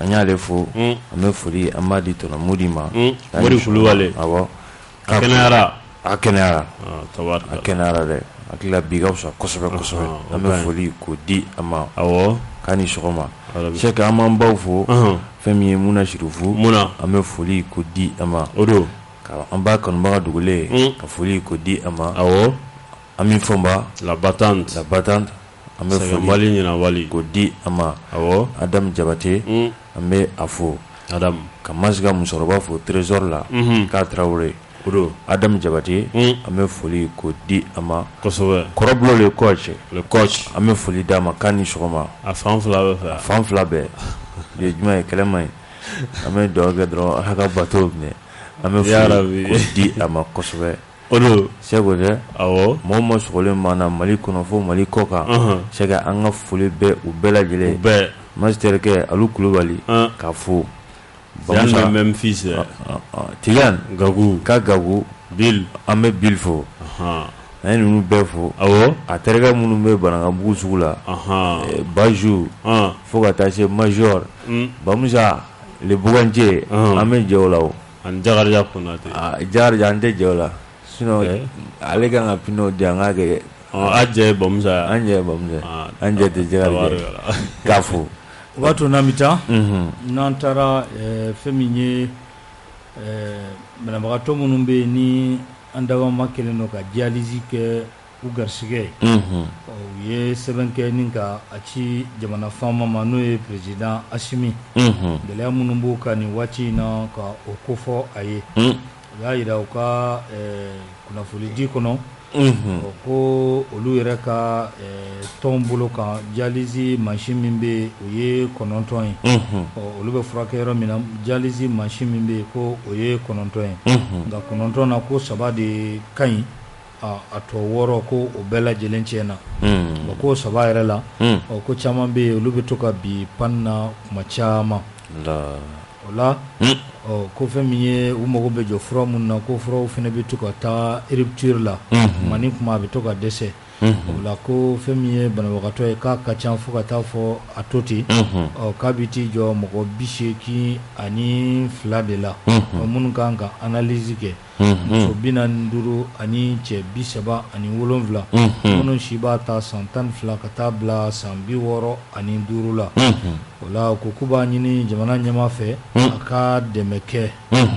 an y'ale fo an bɛ foli an b'a di tɔnɔ Modi ma Modi Kulubali awɔ a kɛnɛyara a kɛnɛyara tabaraka a kɛnɛyara dɛ hakili la bi ka fisa kosɛbɛ kosɛbɛ an bɛ foli k'o di a ma awɔ k'a ni sɔgɔma Sɛki an b'an baw fo fɛn min ye Muna Sirufu an bɛ foli k'o di a ma o don an b'a kanubaga dogolen ka foli k'o di a ma awɔ Ami Fɔnba la battante an bɛ foli ɲinawali k'o di a ma awɔ Adamu Jabate an bɛ a fo Adamu ka Masiga musokɔrɔba fo Trésor la k'a Tarawele o don Adamu Jabate an bɛ foli k'o di a ma kosɛbɛ Kɔrɔbulon le coach an bɛ foli d'a ma k'a ni sɔgɔma a fan fila bɛ fɛ a fan fila bɛɛ ye jumɛn ye kɛlɛ man ɲi an bɛ dugawu kɛ dɔrɔn a ka bateau minɛ an bɛ foli k'o di a ma kosɛbɛ o don Sɛki tɛ awɔ mɔgɔ ma sɔgɔlen b'an na Mali kɔnɔ fo Mali kɔ kan Sɛki an ka foli bɛ u bɛɛ lajɛlen u bɛɛ Masiterikɛ Alu Kulubali k'a fo Tidiane même fils Tidiane Gagu ka Gagu Bill an bɛ Bill fo an ye ninnu bɛɛ fo awɔ a terikɛ minnu bɛ Banankabugu sugu la Baju fo ka taa se Major Bamusa le Bugance an bɛ jɛ o la o ani Jakarija Konate Jakarija an tɛ jɛ o la sinon ale kan ka pino di an ka kɛ a jɛ Bamusa an jɛ Bamusa an jɛ tɛ Jakarija k'a fo o b'a to n'an bɛ taa n'an taara fɛn min ye banabagatɔ minnu bɛ yen ni an dabama kɛlen don ka dialyse kɛ u garisɛgɛ ye u ye sɛbɛn kɛ ni ka a ci jamana faama ma n'o ye président Asimi gɛlɛya minnu b'u kan nin waati in na ka o kofɔ a ye u y'a jira u ka kunnafoni di kɔnɔ ko olu yɛrɛ ka tɔn bolo kan dialyse machine min bɛ yen o ye 9 ye olu bɛ furakɛ yɔrɔ min na dialyse machine min bɛ yen ko o ye 9 ye nka 9 na ko 3 de ka ɲi a tɔ 6 ko o bɛɛ lajɛlen tiɲɛna ko 3 yɛrɛ la ko caman bɛ yen olu bɛ to ka bi pan na kuma caman o la ko fɛn min ye u mago bɛ jɔ fura minnu na ko furaw fana bɛ to ka taa rupture la kuma ni kuma a bɛ to ka dɛsɛ o la ko fɛn min ye banabagatɔ ye k'a ka ca fo ka taa fɔ a to ten k'a bɛ t'i jɔ mɔgɔ 82 de la minnu kan ka analyse kɛ muso 45 ani cɛ 37 minnu si b'a ta san 12 ka taa bila san 65 la o la ko k'u b'a ɲini jamana ɲɛmaa fɛ a ka dɛmɛ kɛ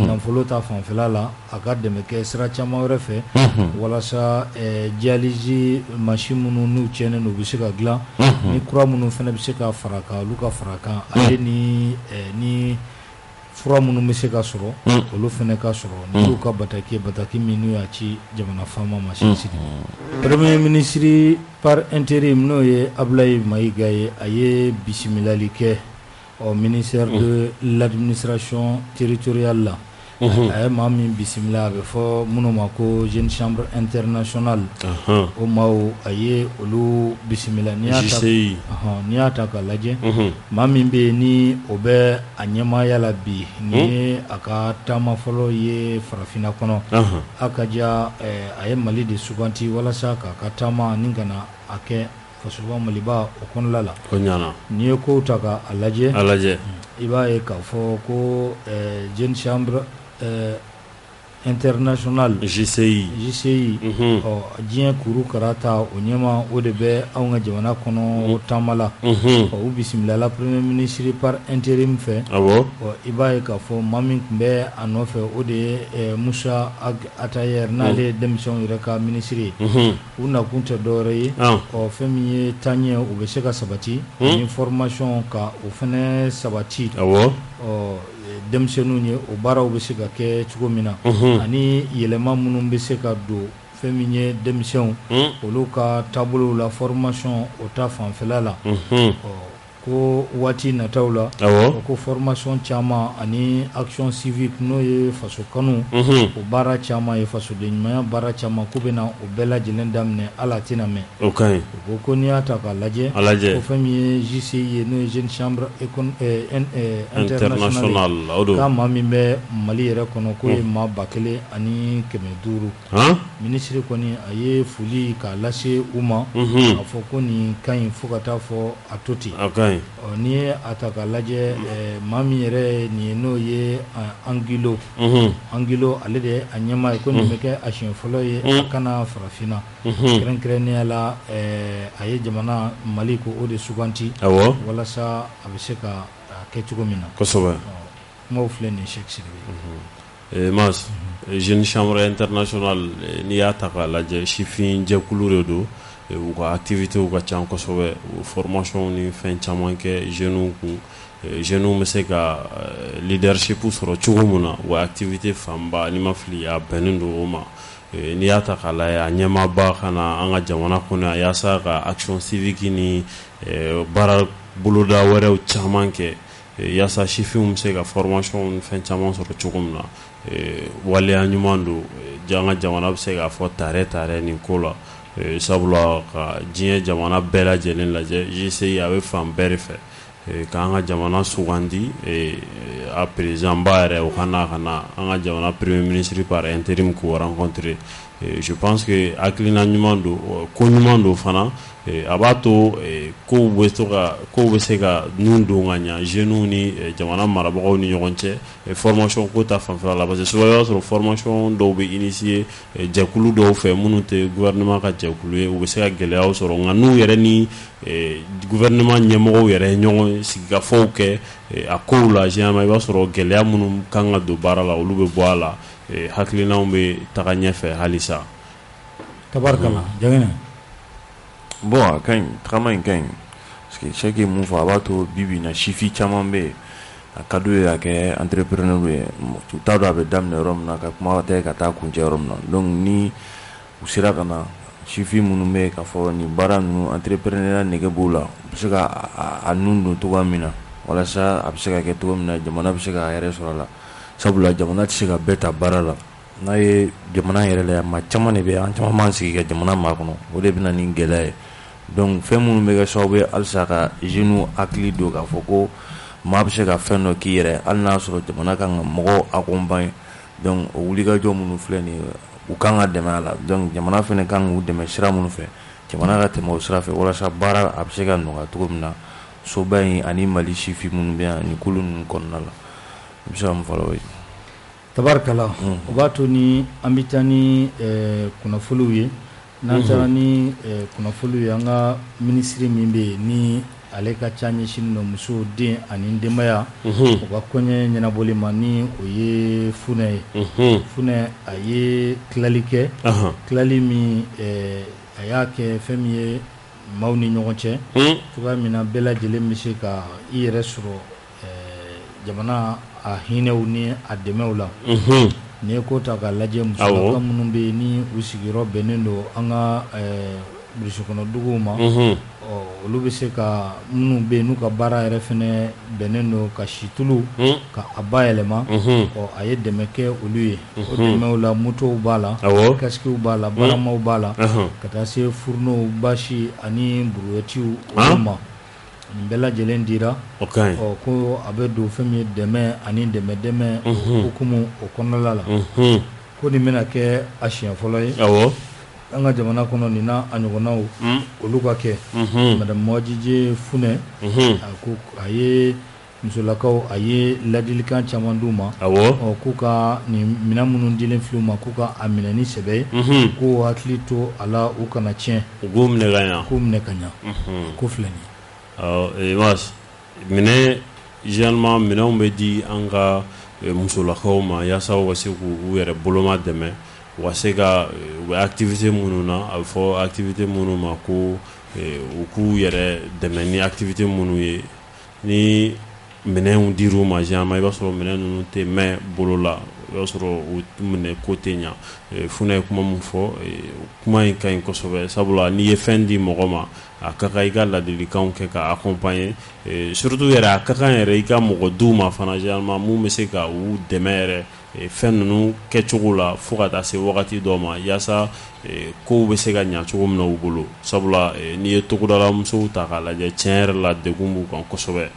nafolo ta fanfɛla la a ka dɛmɛ kɛ sira caman wɛrɛ fɛ walasa dialyse machine minnu n'u tiɲɛnen don u bɛ se ka dilan ni kura minnu fana bɛ se ka fara kan olu ka fara kan ale ni fura minnu bɛ se ka sɔrɔ olu fana ka sɔrɔ n'u ka bataki min n'u y'a ci jamana faama ma sini premier ministre par intérim n'o ye Ablaye Mayiga ye a ye bisimilali kɛ ministère de l'administration territoriale la a ye maa min bisimila a bɛ fɔ minnu ma ko jeune chambre internationale o maaw a ye olu bisimila n'i y'a ta k'a lajɛ maa min bɛ yen ni o bɛ a ɲɛmaaya la bi ni ye a ka taama fɔlɔ ye farafinna kɔnɔ a ka ja a ye Mali de suganti walasa k'a ka taama ni ka na a kɛ fasoba Maliba o kɔnɔla la n'i ye kow ta k'a lajɛ i b'a ye k'a fɔ ko jeune chambre international JCI diɲɛ kuru karata o ɲɛma o de bɛ anw ka jamana kɔnɔ taama la u bisimilala premier ministre par intérim fɛ i b'a ye k'a fɔ maa min tun bɛ a nɔfɛ o de ye Musa Atayer n'ale ye denmisɛnw yɛrɛ ka ministre ye u nakun tɛ dɔwɛrɛ ye fɛn min ye taaɲɛ u bɛ se ka sabati ni formation ka o fana sabati denmisɛnninw ye o baaraw bɛ se ka kɛ cogo min na ani yɛlɛma minnu bɛ se ka don fɛn min ye denmisɛnw olu ka taabolow la formation o ta fanfɛla la ko waati nataw la ko formation caman ani action civique n'o ye faso kanu o baara caman ye fasoden ɲumanya baara caman ko bɛ na o bɛɛ lajɛlen daminɛ ala tɛna mɛn ko n'i y'a ta k'a lajɛ ko fɛn min ye JCI ye n'o ye jeune chambre internationale k'a maa min bɛ Mali yɛrɛ kɔnɔ k'o ye maa 1500 ministre kɔni a ye foli k'a lase u ma k'a fɔ ko nin ka ɲi fo ka taa fɔ a to ten Ni ye a ta k'a lajɛ maa min yɛrɛ nin ye n'o ye Angilo Angilo ale de ye a ɲɛmaa ye ko nin bɛ kɛ a siɲɛ fɔlɔ ye a kana farafinna kɛrɛnkɛrɛnnenya la a ye jamana Mali ko o de suganti walasa a bɛ se ka kɛ cogo min na kosɛbɛ kumaw filɛ nin Cheikh Sidibe Mas Jeune Chambre Internationale n'i y'a ta k'a lajɛ sifin jɛkulu de don u ka activités ka ca kosɛbɛ formation ni fɛn caman kɛ jeunes kun jeunes bɛ se ka leadership sɔrɔ cogo min na wa activité fanba ni ma fili a bɛnnen don o ma n'i y'a ta k'a lajɛ a ɲɛmaaba ka na an ka jamana kɔnɔ yaasa ka action civique ni baara boloda wɛrɛw caman kɛ yaasa sifinw bɛ se ka formation ni fɛn caman sɔrɔ cogo min na waleya ɲuman don an ka jamana bɛ se k'a fɔ tare nin ko la sabula ka diɲɛ jamana bɛɛ lajɛlen lajɛ JCI a bɛ fan bɛɛ de fɛ k'an ka jamana sugandi a président ba yɛrɛ o ka na an ka jamana premier ministre par intérim k'o rencontrer je pense que hakilina ɲuman don ko ɲuman don fana a b'a to kow bɛ se ka nun don ka ɲa jeunes ni jamana marabagaw ni ɲɔgɔn cɛ formation ko ta fanfɛla la parce que souvent i b'a sɔrɔ formation dɔw bɛ initier jɛkulu dɔw fɛ minnu tɛ gouvernement ka jɛkulu ye u bɛ se ka gɛlɛyaw sɔrɔ nka n'u yɛrɛ ni gouvernement ɲɛmɔgɔw yɛrɛ ɲɔgɔn sigikafɔw kɛ a kow la généralement i b'a sɔrɔ gɛlɛya minnu kan ka don baara la olu bɛ bɔ a la hakilinaw bɛ taga ɲɛfɛ halisa tabarikala jangɛnɛ bon a ka ɲi tagama in ka ɲi parce que Cheikh ye mun fɔ a b'a to bibi na sifi caman bɛ yen a ka d'u ye a kɛ entrepreneur ye u t'a dɔn a bɛ daminɛ yɔrɔ min na ka kuma tɛ ka taa kuncɛ yɔrɔ min na donc ni u sera ka na sifi minnu bɛ yen k'a fɔ nin baara ninnu entrepreneur nege b'u la u bɛ se ka a nun don cogoya min na walasa a bɛ se ka kɛ cogo min na jamana bɛ se ka hɛrɛ sɔrɔ a la sabula jamana tɛ se ka bɛɛ ta baara la n'a ye jamana yɛrɛ la maa caman de bɛ an caman b'an sigi ka jamana maa kɔnɔ o de bɛ na ni gɛlɛya ye donc fɛn minnu bɛ kɛ sababu ye halisa ka jeunes hakili don k'a fɔ ko maa bɛ se ka fɛn dɔ k'i yɛrɛ hali n'a sɔrɔ jamana kan ka mɔgɔw accompagner donc o wulikajɔ minnu filɛ nin ye u kan ka dɛmɛ a la donc jamana fana kan k'u dɛmɛ sira minnu fɛ jamana ka tɛmɛ o sira fɛ walasa baara a bɛ se ka nɔgɔya cogo min na soba in ani Mali sifin minnu bɛ yan nin kulu ninnu kɔnɔna la i bɛ se ka mun fɔ o ye tabarikala o b'a to ni an bɛ taa ni kunnafoniw ye n'an taara ni kunnafoniw ye an ka minisiri min bɛ yen ni ale ka ca ɲɛsinnen don muso den ani denbaya u ka kɔɲɛ ɲɛnabɔli ma ni o ye Funɛ ye Funɛ a ye tilali kɛ tilali min a y'a kɛ fɛn min ye maaw ni ɲɔgɔn cɛ cogoya min na bɛɛ lajɛlen bɛ se ka i yɛrɛ sɔrɔ jamana a hinɛw ni a dɛmɛw la n'i ye ko ta k'a lajɛ musolaka minnu bɛ yen ni u sigiyɔrɔ bɛnnen don an ka burusi kɔnɔ duguw ma olu bɛ se ka minnu bɛ yen n'u ka baara yɛrɛ fɛnɛ bɛnnen don ka situlu ka a bayɛlɛma a ye dɛmɛ kɛ olu ye o dɛmɛw la motow b'a la kasikew b'a la baramaw b'a la ka taa se furunɔw basi ani buruwɛtiw olu ma nin bɛɛ lajɛlen dira ko a bɛ don fɛn min ye dɛmɛ ani dɛmɛ hukumu o kɔnɔna la ko nin bɛna kɛ a siɲɛ fɔlɔ ye an ka jamana kɔnɔ nin n'a a ɲɔgɔnnaw olu ka kɛ madame Mɔjije Funɛ a ye musolakaw a ye ladilikan caman d'u ma k'u ka nin minɛn minnu dilen filɛ u ma k'u ka a minɛ ni sɛbɛ ye k'u hakili to a la u kana tiɲɛ k'u minɛ ka ɲa ko filɛ nin ye minɛ généralement minɛnw bɛ di an ka musolakaw ma yaasa u ka se k'u yɛrɛ boloma dɛmɛ u ka se ka u bɛ activité minnu na a bɛ fɔ activité minnu ma ko u k'u yɛrɛ dɛmɛ ni activité minnu ye ni minɛnw dir'u ma généralement i b'a sɔrɔ minɛn ninnu tɛ mɛn bolo la i b'a sɔrɔ u minɛ ko tɛ ɲa Funɛ ye kuma min fɔ kuma in ka ɲi kosɛbɛ sabula n'i ye fɛn di mɔgɔ ma a ka kan i ka ladilikanw kɛ ka accompagner surtout yɛrɛ a ka kan yɛrɛ i ka mɔgɔ d'u ma fana généralement mun bɛ se ka u dɛmɛ yɛrɛ fɛn ninnu kɛcogo la fo ka taa se wagati dɔ ma yaasa kow bɛ se ka ɲa cogo min na u bolo sabula n'i ye togodala musow ta k'a lajɛ tiɲɛ yɛrɛ la degun b'u kan kosɛbɛ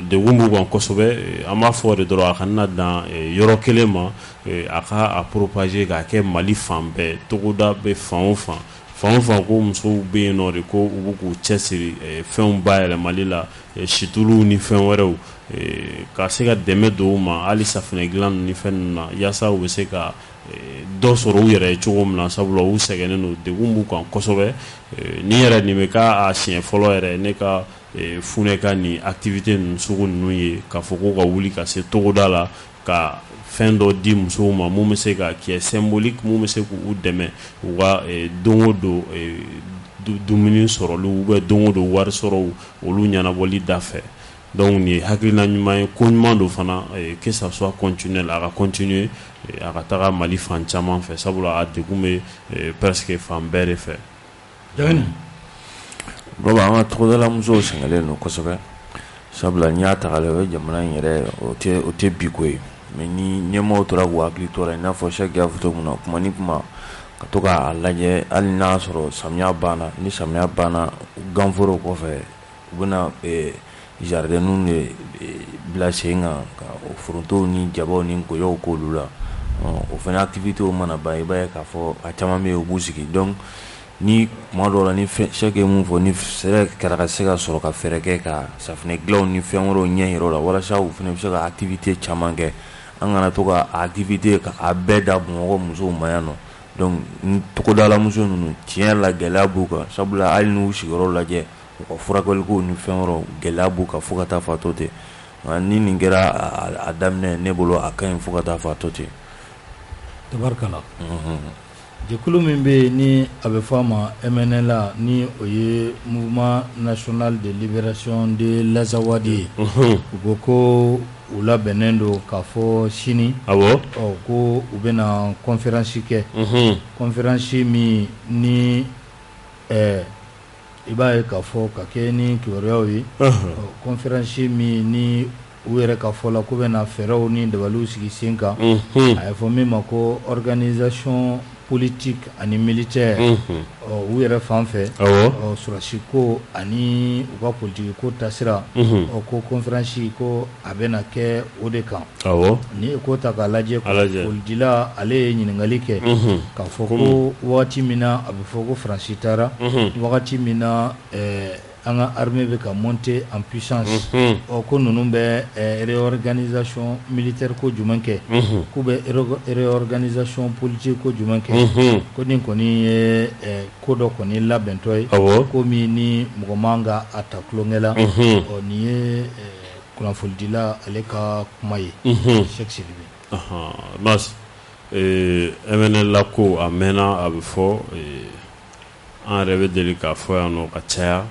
degun b'u kan kosɛbɛ an b'a fɔ de dɔrɔn a kana dan yɔrɔ kelen ma a ka a propager k'a kɛ Mali fan bɛɛ togoda bɛ fan o fan fan fan ko musow bɛ yen nɔ de ko u bɛ k'u cɛsiri fɛnw bayɛlɛmali la situluw ni fɛn wɛrɛw ka se ka dɛmɛ don u ma hali safinɛ dilan ni fɛn ninnu na yaasa u bɛ se ka dɔ sɔrɔ u yɛrɛ ye cogo min na sabula u sɛgɛnnen don degun b'u kan kosɛbɛ ni yɛrɛ nin bɛ k'a siɲɛ fɔlɔ yɛrɛ ne ka funɛ ka nin activité ninnu sugu ninnu ye k'a fɔ ko ka wuli ka se togoda la ka fɛn dɔ di musow ma mun bɛ se ka kɛ symbolique mun bɛ se k'u dɛmɛ u ka don o don dumuni sɔrɔliw ou bien don o don wari sɔrɔw olu ɲɛnabɔli da fɛ donc nin ye hakilina ɲuman ye ko ɲuman don fana que ça soit continuel a ka continuer a ka taga Mali fan caman fɛ sabula a degun bɛ presque fan bɛɛ de fɛ. Baba an ka togodala musow sɛgɛnlen don kosɛbɛ sabula n'i y'a ta k'a lajɛ o ye jamana in yɛrɛ o tɛ bi ko ye mais ni ɲɛmaaw tora k'u hakili to la i n'a fɔ Sɛki y'a fɔ cogo min na kuma ni kuma ka to k'a lajɛ hali n'a sɔrɔ samiya banna ni samiya banna ganforo kɔfɛ u bɛna jardinw de bila sen kan ka forontow ni jabaw ni nkɔyɔw k'olu la o fana activitéw mana ban i b'a ye k'a fɔ a caman bɛ yen u b'u sigi donc ni kuma dɔw la ni Sɛki ye mun fɔ ni sɛnɛ kɛra ka se ka sɔrɔ ka fɛɛrɛ kɛ ka safinɛ dilanw ni fɛn wɛrɛw ɲɛ yir'u la walasa u fana bɛ se ka activité caman kɛ an kana to ka activité k'a bɛɛ da Bamakɔ musow ma yan nɔ donc togodala muso ninnu tiɲɛ la gɛlɛya b'u kan sabula hali n'u sigiyɔrɔ lajɛ u ka furakɛliko ni fɛn wɛrɛw gɛlɛya b'u kan fo ka taa fɔ a to ten ni nin kɛra a daminɛ ne bolo a ka ɲi fo ka taa fɔ a to ten. Tabarikala. Jɛkulu min bɛ yen ni a bɛ fɔ a ma MNLA ni o ye Mouvement National de Libération de l'Azawadi ye u ko ko u labɛnnen don k'a fɔ sini ko u bɛna conférence kɛ conférence min ni i b'a ye k'a fɔ ka kɛ ni kibaruyaw ye conférence min ni u yɛrɛ ka fɔ la ko bɛna fɛɛrɛw ni dabaliw sigi sen kan a ye fɔ min ma ko organisation politique ani militaire u yɛrɛ fan fɛ sɔrɔsi ko ani u ka politique ko tasira ko conférence ko a bɛna kɛ o de kan ni ko ta k'a lajɛ polidila ale ye ɲininkali kɛ k'a fɔ ko wagati min na a bɛ fɔ ko Faransi taara wagati min na an ka armée bɛ ka monter en puissance ko ninnu bɛ réorganisation militaire ko jumɛn kɛ k'u bɛ réorganisation politique ko jumɛn kɛ ko nin kɔni ye ko dɔ kɔni labɛntɔ ye ko min ni mɔgɔ man ka a ta tulonkɛ la nin ye kunnafonidila ale ka kuma ye Sɛki Sidibe. Mas MNLA ko a mɛnna a bɛ fɔ an yɛrɛ bɛ deli k'a fɔ yan nɔ ka caya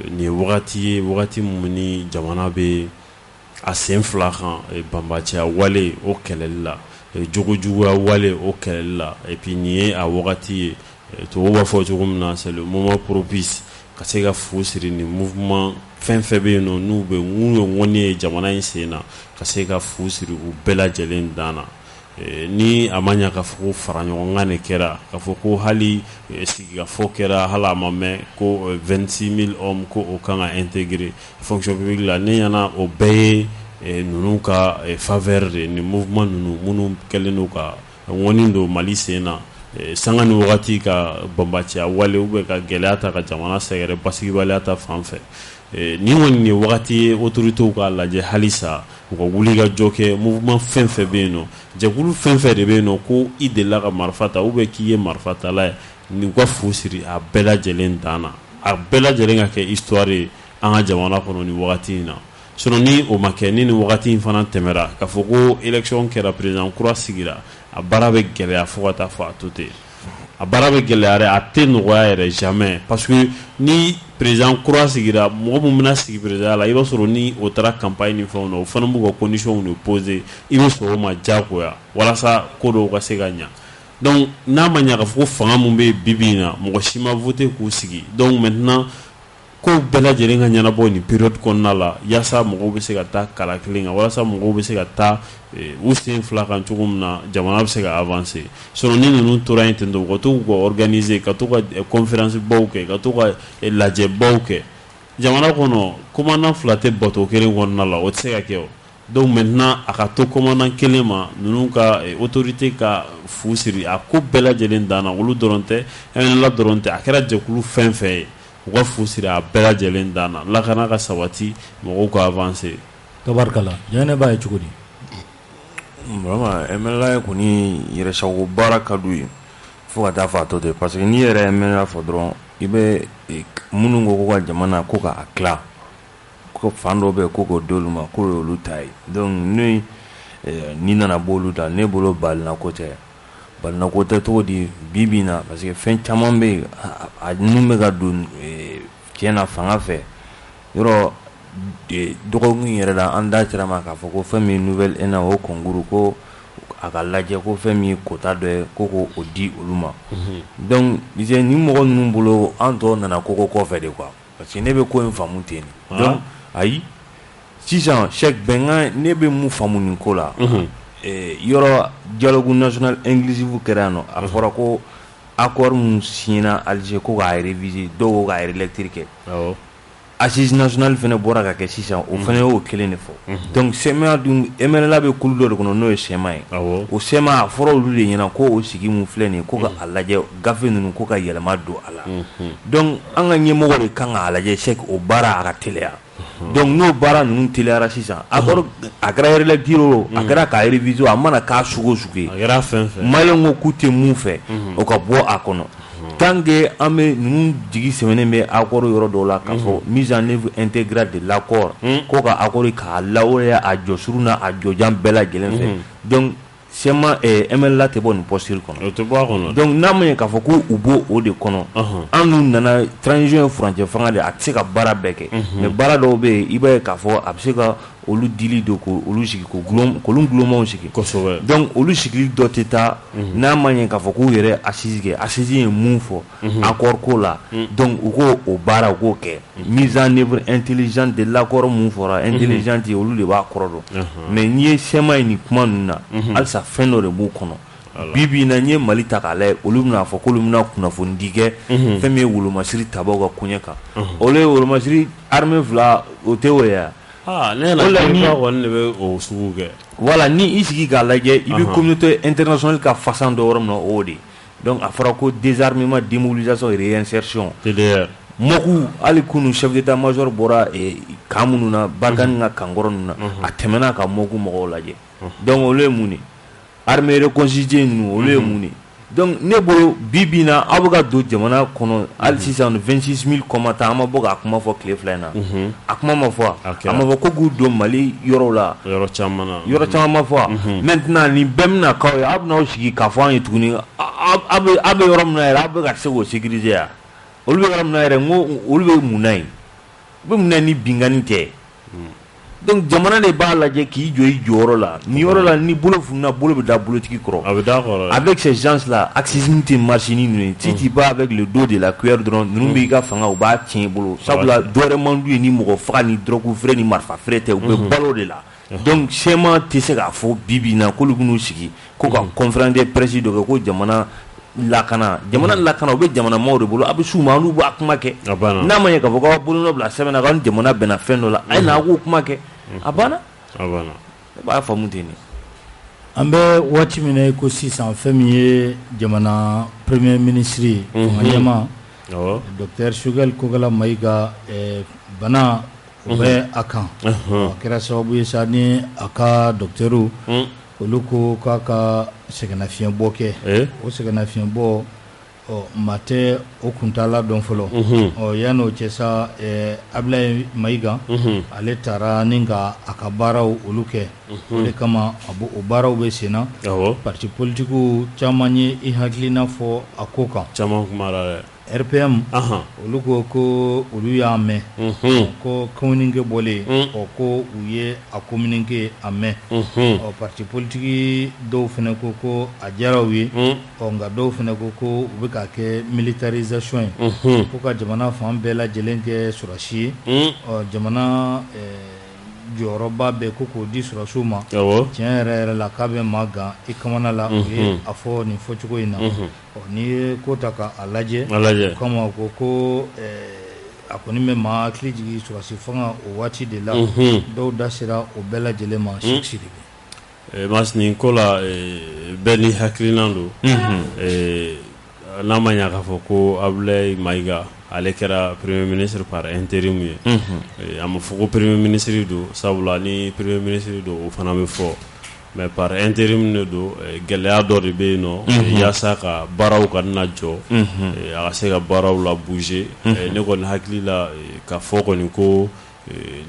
ni wagati ye wagati mun ni jamana bɛ a sen fila kan banbaaciya wale o kɛlɛli la jogojuguya wale o kɛlɛli la et puis nin ye a wagati ye tubabu b'a fɔ cogo min na c'est le moment propice ka se ka fu siri ni mouvement fɛn fɛn bɛ yen nɔ n'u bɛ mun ye ŋɔni ye jamana in sen na ka se ka fu siri u bɛɛ lajɛlen dan na ni a ma ɲa k'a fɔ ko fara ɲɔgɔnkan de kɛra k'a fɔ ko hali sigikafɔ kɛra hali a ma mɛn ko 26 000 hommes ko o kan ka intégrer fonction publique la ne ɲɛna o bɛɛ ye ninnu ka faveur de ni mouvement ninnu minnu kɛlen don ka ŋɔni don Mali sen na sanga ni wagati ka banbaaciya wale ou bien ka gɛlɛya ta ka jamana sɛgɛrɛ basigibaliya ta fan fɛ ni kɔni ye wagati ye autorités k'a lajɛ halisa u ka wuli ka jɔ kɛ mouvement fɛn fɛn bɛ yen nɔ jɛkulu fɛn fɛn de bɛ yen nɔ ko i delila ka marifa ta ou bien k'i ye marifa tala ye ni u ka fu siri a bɛɛ lajɛlen dan na a bɛɛ lajɛlen ka kɛ histoire ye an ka jamana kɔnɔ ni wagati in na sinon ni o ma kɛ ni nin wagati in fana tɛmɛra k'a fɔ ko élection kɛra président kura sigira a baara bɛ gɛlɛya fo ka taa fɔ a to ten a baara bɛ gɛlɛya yɛrɛ a tɛ nɔgɔya yɛrɛ jamais parce que ni président kura sigira mɔgɔ min bɛna sigi président la i b'a sɔrɔ ni o taara campagne ni fɛnw na o fana b'u ka conditions de poser i bɛ sɔrɔ o ma diyagoya walasa ko dɔw ka se ka ɲa donc n'a ma ɲa k'a fɔ ko fanga min bɛ bi bi in na mɔgɔ si ma voté k'u sigi donc maintenant ko bɛɛ lajɛlen ka ɲɛnabɔ nin période kɔnɔna la yaasa mɔgɔw bɛ se ka taa kala kelen kan walasa mɔgɔw bɛ se ka taa u sen fila kan cogo min na jamana bɛ se ka avancer sinon ni ninnu tora yen ten tɔ ka to k'u organiser ka to ka conférence baw kɛ ka to ka lajɛbaw kɛ jamana kɔnɔ commandant fila tɛ bateau kelen kɔnɔna la o tɛ se ka kɛ o donc maintenant a ka to commandant kelen ma ninnu ka autorité ka fu siri a ko bɛɛ lajɛlen dan na olu dɔrɔn tɛ MNLA dɔrɔn tɛ a kɛra jɛkulu fɛn fɛn ye u ka fu siri a bɛɛ lajɛlen dan na lakana ka sabati mɔgɔw ka avancer tabarikala jɛnɛ b'a ye cogo di vraiment MNLA kɔni yɛrɛsago baara ka d'u ye fo ka taa fɔ a tɔ tɛ parce que n'i yɛrɛ ye MNLA fɔ dɔrɔn i bɛ minnu ko ko ka jamana ko k'a tila ko fan dɔ bɛ ko k'o d'olu ma k'o y'olu ta ye donc ni nana bɔ olu ta ne bolo balinako tɛ cogo di bi bi in na parce que fɛn caman bɛ yen a ninnu bɛ ka don tiɲɛ na fanga fɛ yɔrɔ dɔgɔkun yɛrɛ la an da sera ma k'a fɔ ko fɛn min nouvelle ENA o concours ko a ka lajɛ ko fɛn min kota dɔ ye ko k'o di olu ma donc ni mɔgɔ ninnu bolo an tɔ nana koko kɔfɛ de quoi parce que ne bɛ ko in faamu ten de donc ayi sisan Cheikh bɛnkan ne bɛ mun faamu nin ko la yɔrɔ dialogue national inclusive kɛra yan nɔ a fɔra ko accord mun signera Alger ko k'a réviser dɔw ko k'a relecture kɛ assise nationale fɛnɛ bɔra ka kɛ sisan o fɛnɛ y'o kelen de fɔ donc CEMA dun MNLA bɛ kulu dɔ de kɔnɔ n'o ye CEMA ye o CEMA a fɔra olu de ɲɛna ko o sigi mun filɛ nin ye ko ka a lajɛ gafe ninnu ko ka yɛlɛma don a la donc an ka ɲɛmɔgɔ de kan k'a lajɛ Cheikh o baara a ka teliya donc n'o baara ninnu teliyara sisan a kɛra relecture o a kɛra k'a réviser a mana k'a sugu o sugu ye maliyɛnw ko k'u tɛ mun fɛ o ka bɔ a kɔnɔ tant que an bɛ ninnu jigi sɛmɛnen bɛ accord yɔrɔ dɔw la k'a fɔ mise en œuvre intégrale de l'accord ko ka accord k'a lawaleya a jɔsuru n'a a jɔjan bɛɛ lajɛlen fɛ donc CEMA MNLA tɛ bɔ nin posture kɔnɔ donc n'a ma ɲɛ k'a fɔ ko u b'o o de kɔnɔ an dun nana transition ye furancɛ fanga de a tɛ se ka baara bɛɛ kɛ mais baara dɔw bɛ yen i b'a ye k'a fɔ a bɛ se ka olu dili don k'olu sigi k'olu gulonmanw sigi kosɛbɛ donc olu sigili dɔ tɛ taa n'a ma ɲɛ k'a fɔ k'u yɛrɛ assise kɛ assise ye mun fɔ accord ko la donc u k'o o baara u k'o kɛ mise en œuvre intelligente de l'accord mun fɔra intelligente ye olu de b'a kɔrɔ dɔn mais n'i ye CEMA ye nin kuma ninnu na halisa fɛn dɔ de b'u kɔnɔ bi bi in na n'i ye Mali ta k'a lajɛ olu bɛna fɔ k'olu bɛna kunnafonidi kɛ fɛn min ye wolomasiri tabaw ka koɲɛ kan olu ye wolomasiri armée fila o tɛ o ye ne kɔni de bɛ o sugu kɛ voilà ni i sigi k'a lajɛ i bɛ communauté internationale ka fasan dɔ yɔrɔ min na o de donc a fɔra ko désarmement démobilisation et réinsertion TDR mɔku hali kunu chef d'état major bɔra kan minnu na Barkhane ka kankɔrɔ ninnu na a tɛmɛna ka mɔku mɔgɔw lajɛ donc olu ye mun de armée reconstituée ninnu olu ye mun de donc ne bolo bi bi in na aw bɛ ka don jamana kɔnɔ hali sisan 26000 combattants an ma bɔ k'a kuma fɔ tile fila in na a kuma ma fɔ a ma fɔ ko k'u don Mali yɔrɔw la yɔrɔ caman ma fɔ maintenant nin bɛɛ bɛna k'aw ye aw bɛna aw sigi k'a fɔ an ye tuguni aw bɛ yɔrɔ min na yɛrɛ aw bɛ ka se k'o sécuriser yan olu bɛ yɔrɔ min na yɛrɛ n ko olu bɛ mun na yen u bɛ mun na ni binkani tɛ donc jamana de b'a lajɛ k'i jɔ i jɔyɔrɔ la ni yɔrɔ la ni bolo fununa bolo bɛ da bolotigi kɔrɔ avec ces gens là axisme tɛ marche ni ninnu ye si tu vas avec le dos de la cuillère dɔrɔn ninnu b'i ka fanga u b'a tiɲɛ i bolo sabula dɔwɛrɛ man d'u ye ni mɔgɔ faga ni drogue feere ni marifa feere tɛ u bɛ balo de la donc CEMA tɛ se k'a fɔ bi bi in na k'olu bɛn'u sigi ko ka conférence de presse dɔ kɛ ko jamana lakana u bɛ jamana maaw de bolo a bɛ s'u ma olu b'a kuma kɛ n'a ma ɲɛ k'a fɔ k'aw bolonɔ bila sɛbɛn na k'aw ni jamana bɛnna fɛn dɔ la a ye na k'o kuma kɛ a banna ne b'a faamu ten de an bɛ waati min na ko sisan fɛn min ye jamana premier ministre ye fanga ɲɛma docteur Choguel Kokala Mayiga bana o bɛ a kan a kɛra sababu ye sa ni a ka docteuru olu ko k'a ka sɛgɛnnafiɲɛbɔ kɛ o sɛgɛnnafiɲɛbɔ maa tɛ o kuntala dɔn fɔlɔ yan'o cɛ sa Ablaye Mayiga ale taara ni ka a ka baaraw olu kɛ o de kama o baaraw bɛ sen na parti politiques caman ye i hakilina fɔ a ko kan caman kumara dɛ RPM olu ko olu y'a mɛn ko communiqué bɔlen ko u ye a communiqué a mɛn parti politique dɔw fana ko a diyara u ye nka dɔw fana ko u bɛ ka kɛ militarisation ye ko ka jamana fan bɛɛ lajɛlen kɛ sɔrɔsi ye jamana jɔyɔrɔba bɛ ko k'o di sɔrɔsiw ma tiɲɛ yɛrɛ la k'a bɛ maa gan i kamana la o ye a fɔ nin fɔcogo in na n'i ye ko ta k'a lajɛ kama ko a kɔni bɛ maa hakili jigin sɔrɔsi fanga o waati de la dɔw da sera o bɛɛ lajɛlen ma siksi de bɛ masini ko la bɛɛ ni hakilinan don n'a ma ɲa k'a fɔ ko Abdoulaye Maïga ale kɛra premier ministre par intérim ye a ma fɔ ko premier ministre don sabula ni premier ministre don o fana bɛ fɔ mais par intérim ne don gɛlɛya dɔ de bɛ yen nɔ yaasa ka baaraw ka na jɔ a ka se ka baaraw la bouger ne kɔni hakili la ka fɔ kɔni ko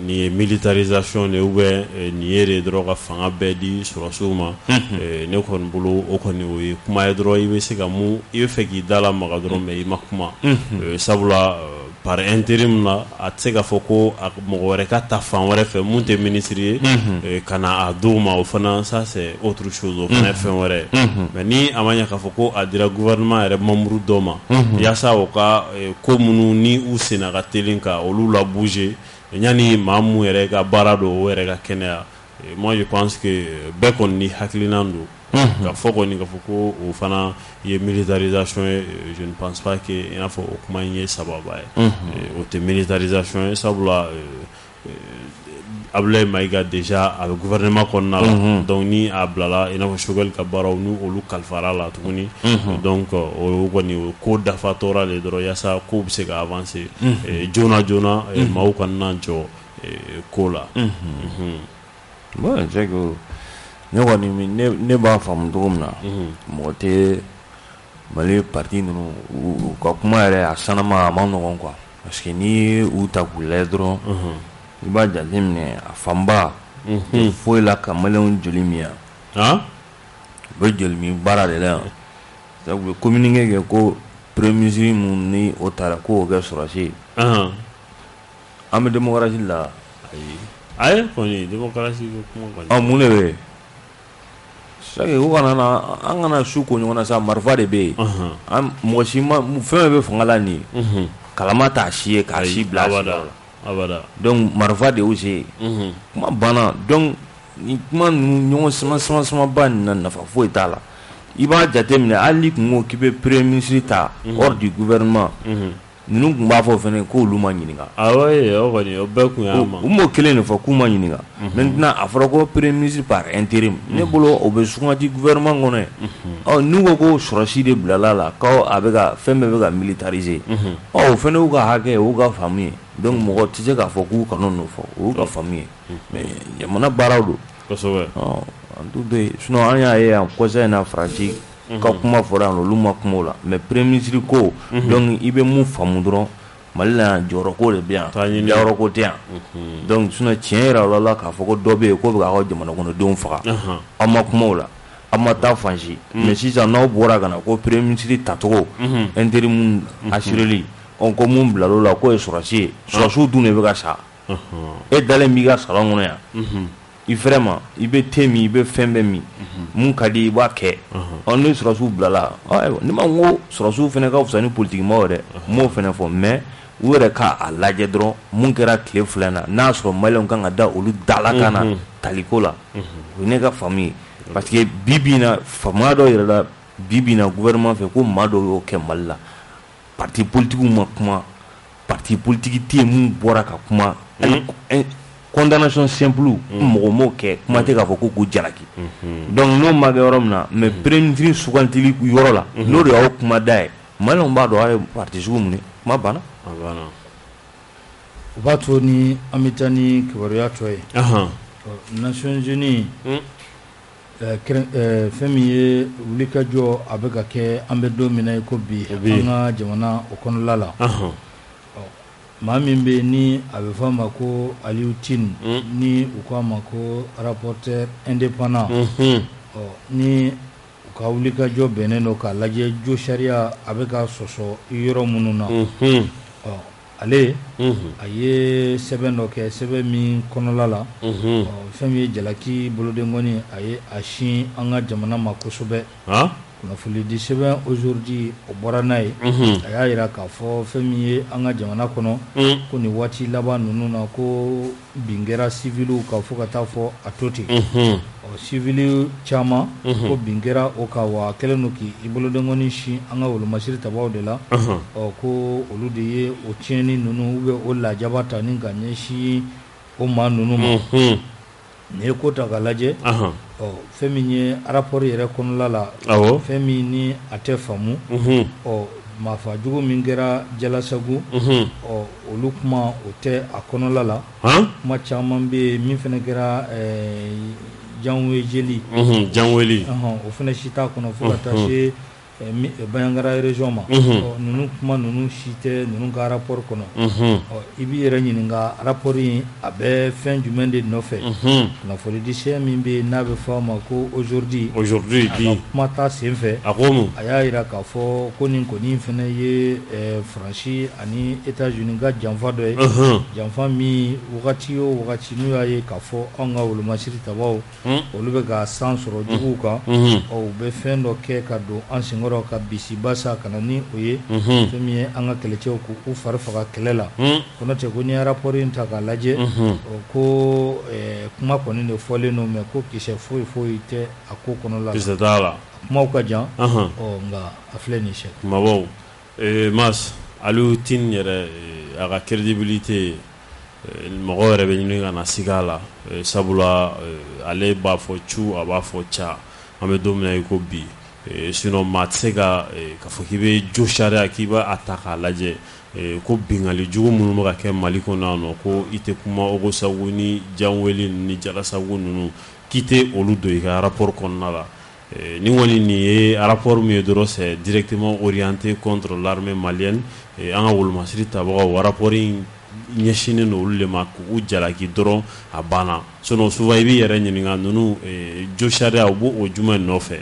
nin ye militarisation de ou bien nin ye de dɔrɔn ka fanga bɛɛ di sɔrɔsiw ma ne kɔni bolo o kɔni o ye kuma ye dɔrɔn i bɛ se ka mun i bɛ fɛ k'i da lamaga dɔrɔn mais i ma kuma sabula par intérim la a tɛ se ka fɔ ko mɔgɔ wɛrɛ ka ta fan wɛrɛ fɛ mun tɛ ministre ye ka na a d'o ma o fana ça c'est autre chose o fana ye fɛn wɛrɛ ye mais ni a ma ɲɛ k'a fɔ ko a dira gouvernement yɛrɛ membre dɔ ma yaasa o ka ko minnu ni u senna ka teli ka olu la bouger yani maa mun yɛrɛ ka baara don o yɛrɛ ka kɛnɛya moi je pense que bɛɛ kɔni ni hakilinan don ka fɔ kɔni ka fɔ ko o fana ye militarisation ye je ne pense pas que i n'a fɔ o kuma in ye sababa ye o tɛ militarisation ye sabula Abdoulaye Maïga déjà a bɛ gouvernement kɔnɔna la donc ni a bilala i n'a fɔ Choguel ka baaraw ni olu kalifara la tuguni donc o kɔni o ko dafatɔra le dɔrɔn yaasa ko bɛ se ka avancer joona joona maaw ka na jɔ ko la bon c'est que ne kɔni ne b'a faamu cogo min na mɔgɔ tɛ Mali parti ninnu u ka kuma yɛrɛ a sanama a ma nɔgɔn quoi parce que ni u ta k'u lajɛ dɔrɔn i b'a jateminɛ a fanba foyi la ka maliyɛnw joli min yan u bɛ joli min baara de la yan u bɛ communiqué kɛ ko premier ministre mun ni o taara ko o kɛ sɔrɔsi ye an bɛ démocratie la ayi kɔni démocratie ko kuma kɔni mun de bɛ yen c'est que u kana na an kana su ko ɲɔgɔn na sa marifa de bɛ yen mɔgɔ si ma fɛn bɛ fanga la nin ye kalama t'a si ye k'a si bila a si la abada donc marifa de y'u se kuma banna donc ni kuma ninnu ɲɔgɔn sama ba nin na nafa foyi t'a la i b'a jateminɛ hali ni kun ko k'i bɛ premier ministre ta hors du gouvernement ninnu kun b'a fɔ fɛnɛ k'olu ma ɲininka awɔ o kɔni o bɛɛ kun y'a ma u m'o kelen de fɔ k'u ma ɲininka maintenant a fɔra ko premier ministre par intérim ne bolo o bɛ suganti gouvernement kɔnɔ ye n'u ko ko sɔrɔsi de bilala la k'aw a bɛ ka fɛn bɛɛ bɛ ka militariser o fɛnɛ y'u ka hakɛ y'u ka faamu ye donc mɔgɔ tɛ se k'a fɔ k'u kana n'o fɔ o y'u ka faamu ye mais jamana baaraw don kosɛbɛ en tout cas sinon an y'a ye yan kɔsa in na Faransi ka kuma fɔra yan olu ma kuma o la mais premier ministre ko donc i bɛ mun faamu dɔrɔn Mali la yan jɔyɔrɔ ko de bɛ yan jɔyɔrɔ ko tɛ yan donc sinon tiɲɛ yɛrɛ la la k'a fɔ ko dɔ bɛ yen k'o bɛ k'aw jamana kɔnɔdenw faga aw ma kuma o la aw ma taa fan si mais sisan n'aw bɔra ka na ko premier ministre tacogo intérim assureli ko mun bilal'o la k'o ye sɔrɔsi ye sɔrɔsiw dun de bɛ ka sa e dalen b'i ka salon kɔnɔ yan i vraiment i bɛ thé min i bɛ fɛn bɛɛ min mun ka di i b'a kɛ ni sɔrɔsiw bilala ne ma ko sɔrɔsiw fɛnɛ ka fisa ni politique maaw yɛrɛ m'o fɛnɛ fɔ mais u yɛrɛ k'a lajɛ dɔrɔn mun kɛra tile fila in na n'a sɔrɔ maliyɛnw kan ka da olu dalakan na taliko la o ye ne ka faamu ye parce que bi bi in na faamuya dɔ yɛrɛ la bi bi in na gouvernement fɛ ko maa dɔw y'o kɛ Mali la parti politique ma kuma parti politique tɛ yen mun bɔra ka kuma condamnation simple mɔgɔ m'o kɛ kuma tɛ k'a fɔ ko k'u jalaki donc n'o ma kɛ yɔrɔ min na mais premier ministre sugantili yɔrɔ la n'o de y'aw kuma da ye maliyɛnw b'a dɔn aw ye parti sugu mun ye kuma banna o b'a to ni an bɛ taa ni kibaruya tɔ ye Nations Unies fɛn min ye wulikajɔ a bɛ ka kɛ an bɛ don min na ko bi an ka jamana o kɔnɔla la maa min bɛ ni a bɛ fɔ a ma ko Aliou Tine ni u k'a ma ko rapporteur indépendant ni u ka wulikajɔ bɛnnen don k'a lajɛ jo sariya a bɛ ka sɔsɔ yɔrɔ minnu na ale a ye sɛbɛn dɔ kɛ sɛbɛn min kɔnɔla la fɛn min ye jalaki bolodenkɔni a ye a sin an ka jamana ma kosɛbɛ kunnafoni di sɛbɛn aujourd'hui o bɔra n'a ye a y'a yira k'a fɔ fɛn min ye an ka jamana kɔnɔ ko nin waati laban ninnu na ko bin kɛra civiliw kan fo ka taa fɔ a to ten civiliw caman ko bin kɛra o kan wa kɛlen don k'i bolodengɔni sin an ka wolomasiri tabaw de la ko olu de ye o tiɲɛni ninnu ou bien o lajaba ta ni ka ɲɛsin o maa ninnu ma n'i ye ko ta k'a lajɛ fɛn min ye rapport yɛrɛ kɔnɔla la fɛn min ni a tɛ faamu maafa jugu min kɛra Jalasagu olu kuma o tɛ a kɔnɔla la kuma caman bɛ yen min fana kɛra Janwe Jeli o fana si t'a kɔnɔ fo ka taa se Bayangara région ma ninnu kuma ninnu si tɛ ninnu ka rapport kɔnɔ i b'i yɛrɛ ɲininka rapport in a bɛ fɛn jumɛn de nɔfɛ kunnafoni di sɛbɛn min bɛ yen n'a bɛ fɔ a ma ko aujourd'hui a ka kuma ta sen fɛ a y'a jira k'a fɔ ko nin kɔni fana ye Faransi ani États-Unis ka janfa dɔ ye janfa min wagati o wagati n'u y'a ye k'a fɔ anw ka wolomasiri tabaw olu bɛ ka san sɔrɔ juguw kan u bɛ fɛn dɔ kɛ ka don an senkɔrɔ ka bisiba sa ka na ni o ye fɛn min ye an ka kɛlɛcɛw k'u fari faga kɛlɛ la ko n'o tɛ ko n'i ye rapport in ta k'a lajɛ ko kuma kɔni de fɔlen don mais ko kisɛ foyi foyi tɛ a ko kɔnɔla la kumaw ka jan nka a filɛ nin sɛ kumabaw Mas Aliou Tine yɛrɛ a ka crédibilité mɔgɔ yɛrɛ bɛ ɲini ka na sigi a la sabula ale b'a fɔ cu a b'a fɔ ca an bɛ don min na i ko bi sinon maa tɛ se ka fɔ k'i bɛ jo sariya k'i b'a ta k'a lajɛ ko bingali jugu minnu bɛ ka kɛ Mali kɔnɔ yan nɔ ko i tɛ kuma Ogosagu ni Janweli ni Jalasagu ninnu k'i tɛ olu don i ka rapport kɔnɔna la ni kɔni nin ye rapport min ye dɔrɔn c'est directement orienté contre l'armée malienne an ka wolomasiri tabagaw rapport in ɲɛsinen don olu de ma k'u jalaki dɔrɔn a banna sinon souvent i b'i yɛrɛ ɲininka ninnu jo sariya u b'o jumɛn nɔfɛ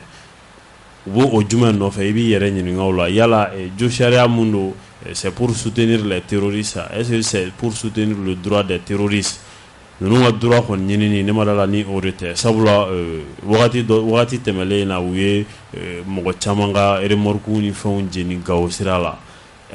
i b'i yɛrɛ ɲininka o la yala jo sariya mun don c'est pour soutenir les terroristes est-ce que c'est pour soutenir le droit des terroristes ninnu ka droit kɔni ɲinini ne ma dala ni o de tɛ sabula wagati tɛmɛlen na u ye mɔgɔ caman ka remorque ni fɛnw jeni Gao sira la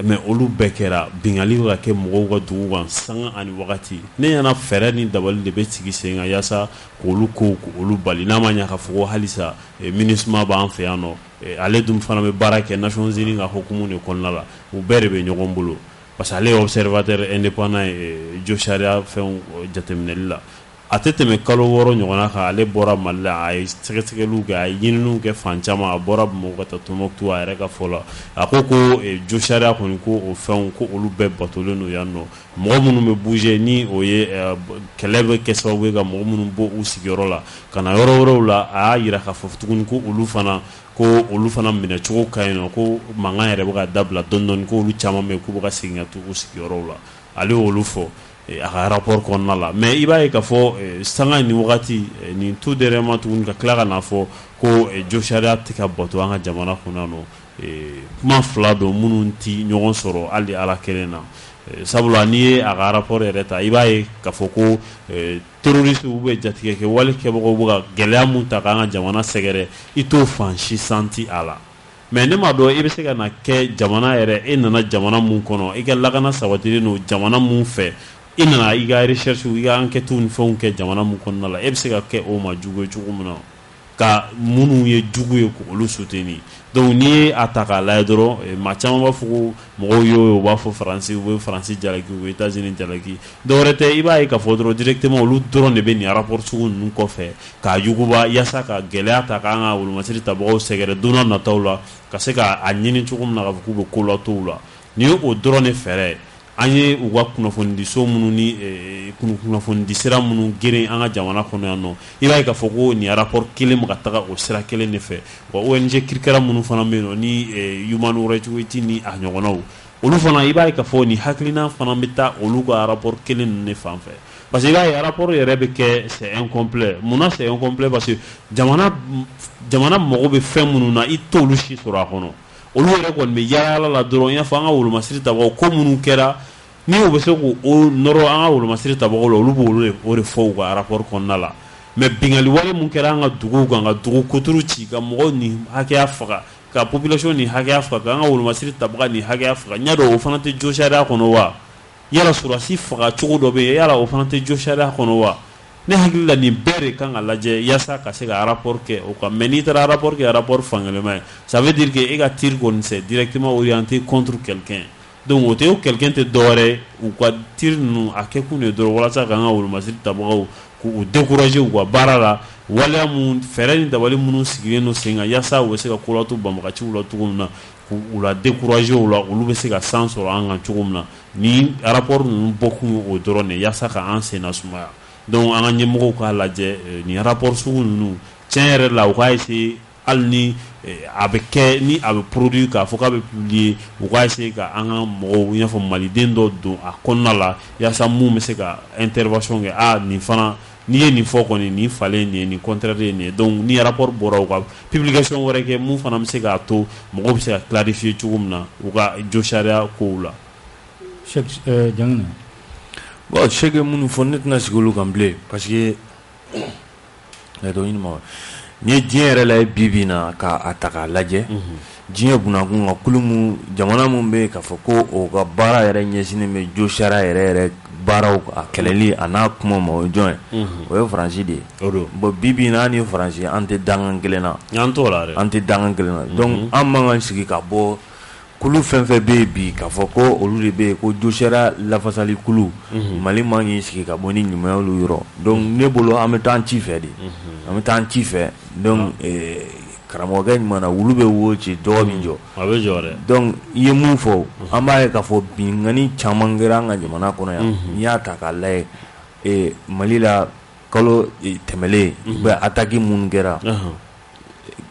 mais olu bɛɛ kɛra bingali bɛ ka kɛ mɔgɔw ka dugu kan sanga ani wagati ne ɲɛna fɛɛrɛ ni dabali de bɛ sigi sen kan yaasa k'olu ko k'olu bali n'a ma ɲɛ k'a fɔ ko halisa MINUSMA b'an fɛ yan nɔ ale dun fana bɛ baara kɛ Nations Unies ka hukumu de kɔnɔna la u bɛɛ de bɛ ɲɔgɔn bolo parce que ale ye observateur indépendant ye jo sariya fɛnw jateminɛli la a tɛ tɛmɛ kalo 6 ɲɔgɔnna kan ale bɔra Mali la a ye sɛgɛsɛgɛliw kɛ a ye ɲininiw kɛ fan caman a bɔra Bamakɔ ka taa Tombouctou a yɛrɛ ka fɔ la a ko jo sariya kɔni ko o fɛnw ko olu bɛɛ batolen don yan nɔ mɔgɔ minnu bɛ bouger ni o ye kɛlɛ bɛ kɛ sababu ye ka mɔgɔ minnu bɔ u sigiyɔrɔ la ka na yɔrɔ wɛrɛw la a y'a jira k'a fɔ tuguni ko olu fana minɛ cogo ka ɲi nɔ ko mankan yɛrɛ bɛ ka dabila dɔɔni dɔɔni ko olu caman bɛ yen k'u bɛ ka segin ka to u sigiyɔrɔw la ale y'olu fɔ a ka rapport kɔnɔna la mais i b'a ye k'a fɔ sanga ni wagati nin tout dernièrement tuguni ka tila ka na fɔ ko jo sariya tɛ ka bato an ka jamana kɔnɔ nɔ kuma fila don minnu tɛ ɲɔgɔn sɔrɔ hali ala kelen na sabula n'i ye a ka rapport yɛrɛ ta i b'a ye k'a fɔ ko terroriste u bɛ jatigɛ kɛ wali kɛbagaw bɛ ka gɛlɛya mun ta k'an ka jamana sɛgɛrɛ i t'o fan si santi a la mais ne m'a dɔn i bɛ se ka na kɛ jamana yɛrɛ e nana jamana mun kɔnɔ i ka lakana sabatilen don jamana mun fɛ i nana i ka recherche i ka enquête ni fɛnw kɛ jamana mun kɔnɔna la e bɛ se ka kɛ o ma jugu ye cogo min na ka minnu ye jugu ye k'olu soutenir donc n'i ye a ta k'a lajɛ dɔrɔn maa caman b'a fɔ ko mɔgɔw y'o u b'a fɔ Faransi u bɛ Faransi jalaki u bɛ États-Unis jalaki dɔwɛrɛ tɛ i b'a ye k'a fɔ dɔrɔn directement olu dɔrɔn de bɛ nin rapport sugu ninnu kɔfɛ k'a yuguba yaasa ka gɛlɛya ta k'an ka wolomasiri tabagaw sɛgɛrɛ don n'a nataw la ka se k'a ɲini cogo min na k'a fɔ k'u bɛ ko latɔ u la nin ye o dɔrɔn de fɛɛrɛ an ye u ka kunnafonidiso minnu ni kunnafonidi sira minnu geren an ka jamana kɔnɔ yan nɔ i b'a ye k'a fɔ ko nin rapport kelen bɛ ka taga o sira kelen de fɛ wa ONG kirikara minnu fana bɛ yen nɔ ni Human Rights Watch ni a ɲɔgɔnnaw olu fana i b'a ye k'a fɔ nin hakilina fana bɛ taa olu ka rapport kelen ninnu de fan fɛ parce que i b'a ye rapport yɛrɛ bɛ kɛ c'est incomplet munna c'est incomplet parce que jamana mago bɛ fɛn minnu na i t'olu si sɔrɔ a kɔnɔ olu yɛrɛ kɔni bɛ yaala la dɔrɔn i n'a fɔ an ka wolomasiri tabagaw ko minnu kɛra ni o bɛ se k'o nɔrɔ an ka wolomasiri tabagaw la olu b'o o de fɔ u ka rapport kɔnɔna la mais bingali wale mun kɛra an ka duguw kan ka dugu kuturu ci ka mɔgɔw ni hakɛya faga ka population ni hakɛya faga ka an ka wolomasiri tabaga ni hakɛya faga ɲa dɔn o fana tɛ jo sariya kɔnɔ wa yala surasi faga cogo dɔ bɛ yen yala o fana tɛ jo sariya kɔnɔ wa ne hakili la nin bɛɛ de kan ka lajɛ yaasa ka se ka rapport kɛ o kan mais n'i taara rapport kɛ rapport fankelen ye ça veut dire que e ka tir kɔni c'est directement orienté contre quelqu'un donc o tɛ o quelqu'un tɛ dɔwɛrɛ u ka tir ninnu a kɛ kun de dɔrɔn walasa ka an ka wolomasiri tabagaw k'u décourager u ka baara la waleya mun fɛɛrɛ ni dabali minnu sigilen don sen kan yaasa u bɛ se ka ko latɔ banbagaciw la cogo min na k'u la décourager o la olu bɛ se ka san sɔrɔ an kan cogo min na ni rapport ninnu bɔkun ye o dɔrɔn de yaasa ka an sen nasumaya donc an ka ɲɛmɔgɔw k'a lajɛ nin rapport sugu ninnu tiɲɛ yɛrɛ la u k'a essayer hali ni a bɛ kɛ ni a bɛ produit k'a fɔ k'a bɛ publier u k'a essayer ka an ka mɔgɔw i n'a fɔ maliden dɔ don a kɔnɔna la yaasa mun bɛ se ka intervention kɛ nin fana n'i ye nin fɔ kɔni nin falen nin ye nin contraire ye nin ye donc ni rapport bɔra u ka publication wɛrɛ kɛ mun fana bɛ se k'a to mɔgɔw bɛ se ka clarifier cogo min na u ka jo sariya kow la. Jangina bon sege minnu fɔ ne tɛna sigi olu kan bilen parce que ni ye diɲɛ yɛrɛ la bi na k'a ta k'a lajɛ diɲɛ bunakun ka kulu mun jamana mun bɛ k'a fɔ ko o ka baara yɛrɛ ɲɛsinnen bɛ jo sariya yɛrɛ baaraw a kɛlɛli a n'a kuma ma o ye jɔn ye o ye faransi de ye bon bi na ni faransi an tɛ dangan kelen na an t'o la dɛ an tɛ dangan kelen na donc an man kan sigi ka bɔ kulu fɛn fɛn bɛ yen bi k'a fɔ ko olu de bɛ yen ko jo sariya lafasali kulu mali man k'i sigi ka bɔ ni ɲuman olu yɔrɔ donc ne bolo an bɛ taa an ci fɛ de an bɛ taa an ci fɛ donc karamɔgɔkɛ ɲuman na wulu bɛ wo ci dɔgɔ min jɔ a bɛ jɔ dɛ donc i ye mun fɔ an b'a ye k'a fɔ bingani caman kɛra an ka jamana kɔnɔ yan n'i y'a ta k'a lajɛ mali la kalo tɛmɛlen bɛ attaque minnu kɛra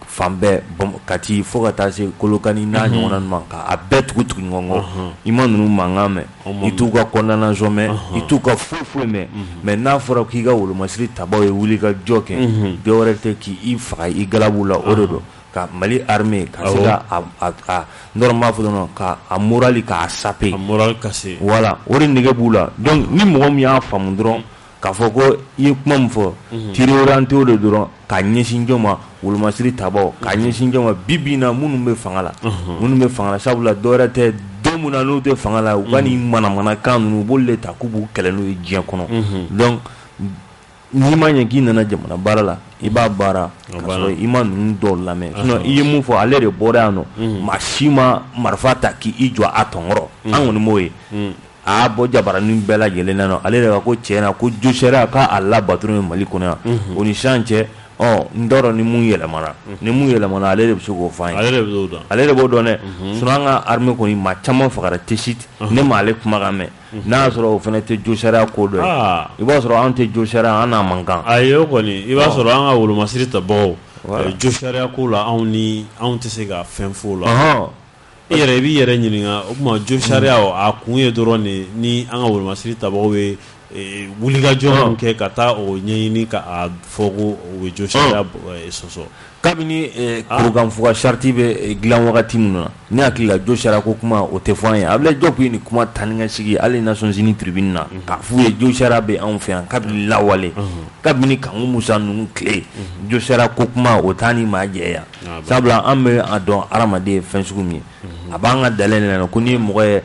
fan bɛɛ Kati fo ka taa se Kolokani n'a ɲɔgɔnna ninnu ma k'a bɛɛ tugu ɲɔgɔn kɔ i ma ninnu mankan mɛn i t'u ka condamnation mɛn i t'u ka foyi mɛn mais n'a fɔra k'i ka wolomasiri tabaw ye wuli ka jɔ kɛ dɔ wɛrɛ tɛ k'i faga i galabu la o de don ka Mali armée ka se ka normalement fɔ dɔrɔn ka morali k'a sape moral cassé voilà o de nege b'u la donc ni mɔgɔ min y'a faamu dɔrɔn k'a fɔ ko i ye kuma min fɔ tir orienté o de dɔrɔn ka ɲɛsin jɔ ma wolomasiri tabaw ka ɲɛsin jɔ ma bi na minnu bɛ fanga la sabula dɔwɛrɛ tɛ don mun na n'u tɛ fanga la u ka nin manamanakan ninnu u b'olu de ta k'u b'u kɛlɛ n'u ye diɲɛ kɔnɔ donc n'i ma ɲɛ k'i nana jamana baara la i b'a baara ka sɔrɔ i ma ninnu dɔw lamɛn sinon i ye mun fɔ ale de bɔra yan nɔ maa si ma marifa ta k'i jɔ a tɔnkɔrɔ an kɔni m'o ye a bɔ jabaranin bɛɛ lajɛlen na ale de ka ko tiɲɛ na ko jo sariya k'a labato ye Mali kɔnɔ yan o ni sisan cɛ n t'a dɔn ni mun yɛlɛmana ale de bɛ se k'o fɔ an ye ale de b'o dɔn dɛ sinon an ka armée kɔni maa caman fagara tɛsit ne ma ale kumakan mɛn n'a y'a sɔrɔ o fana tɛ jo sariya ko dɔ ye i b'a sɔrɔ an tɛ jo sariya an n'a man kan ayi o kɔni i b'a sɔrɔ an ka wolomasiri tabagaw jo sariya ko la anw tɛ se ka fɛn f'o la i yɛrɛ i b'i yɛrɛ ɲininka o tuma jo sariya a kun ye dɔrɔn de ni an ka wolomasiri tabagaw ye wulikajɔ min kɛ ka taa o ɲɛɲini k'a fɔ ko o ye jo sariya sɔsɔ kabini kurukanfuga charte bɛ dilan wagati min na ne hakili la jo sariya ko kuma o tɛ fɔ an ye a bɛ jɔ k'u ni kuma tani ka sigi hali Nations Unies tribune na k'a f'u ye jo sariya bɛ anw fɛ yan kabini lawale kabini Kanku Musa ninnu tile jo sariya ko kuma o t'a ni maa jɛ yan sabula an bɛ a dɔn hadamaden ye fɛn sugu min ye a b'an ka dalɛn de la ko ni mɔgɔ ye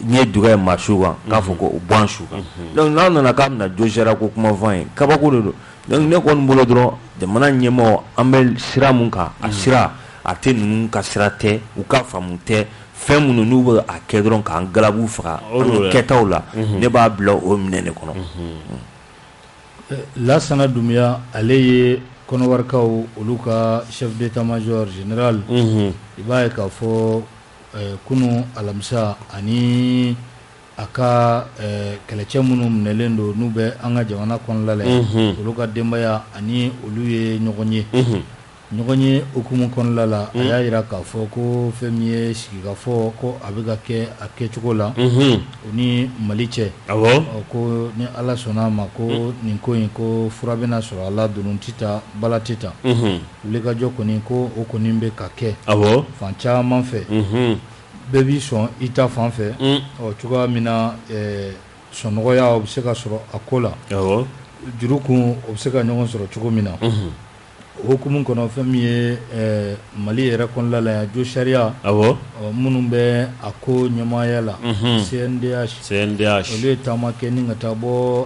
ɲɛ dugɛ maa su kan k'a fɔ ko o bɔ an su kan donc n'a nana k'a bɛna jo sariya ko kuma fɔ an ye kabako de don donc ne kɔni bolo dɔrɔn jamana ɲɛmɔgɔ an bɛ sira mun kan a sira a tɛ ninnu ka sira tɛ u ka faamu tɛ fɛn minnu n'u bɛ a kɛ dɔrɔn k'an galabu faga an ka kɛtaw la ne b'a bila o minɛn de kɔnɔ. Lassana Doumbouya ale ye kɔnɔwarikaw olu ka chef d'état-major général i b'a ye k'a fɔ kunu alamisa ani a ka kɛlɛcɛ minnu minɛlen don n'u bɛ an ka jamana kɔnɔna la olu ka denbaya ani olu ye ɲɔgɔn ye hukumu kɔnɔna la a y'a jira k'a fɔ ko fɛn min ye sigikafɔ ko a bɛ ka kɛ a kɛcogo la o ni Mali cɛ ko ni Ala sɔnna ma ko nin ko in ko fura bɛna sɔrɔ a la dunun tɛ taa bala tɛ taa wulikajɔ kɔni ko o kɔni bɛ ka kɛ fan caman fɛ bɛɛ b'i sɔn i ta fan fɛ cogoya min na sɔnɔgɔya o bɛ se ka sɔrɔ a ko la juru kun o bɛ se ka ɲɔgɔn sɔrɔ cogo min na o hukumu kɔnɔ fɛn min ye Mali yɛrɛ kɔnɔna la yan jo sariya minnu bɛ a ko ɲɛmaaya la CNDH olu ye taama kɛ ni ka taa bɔ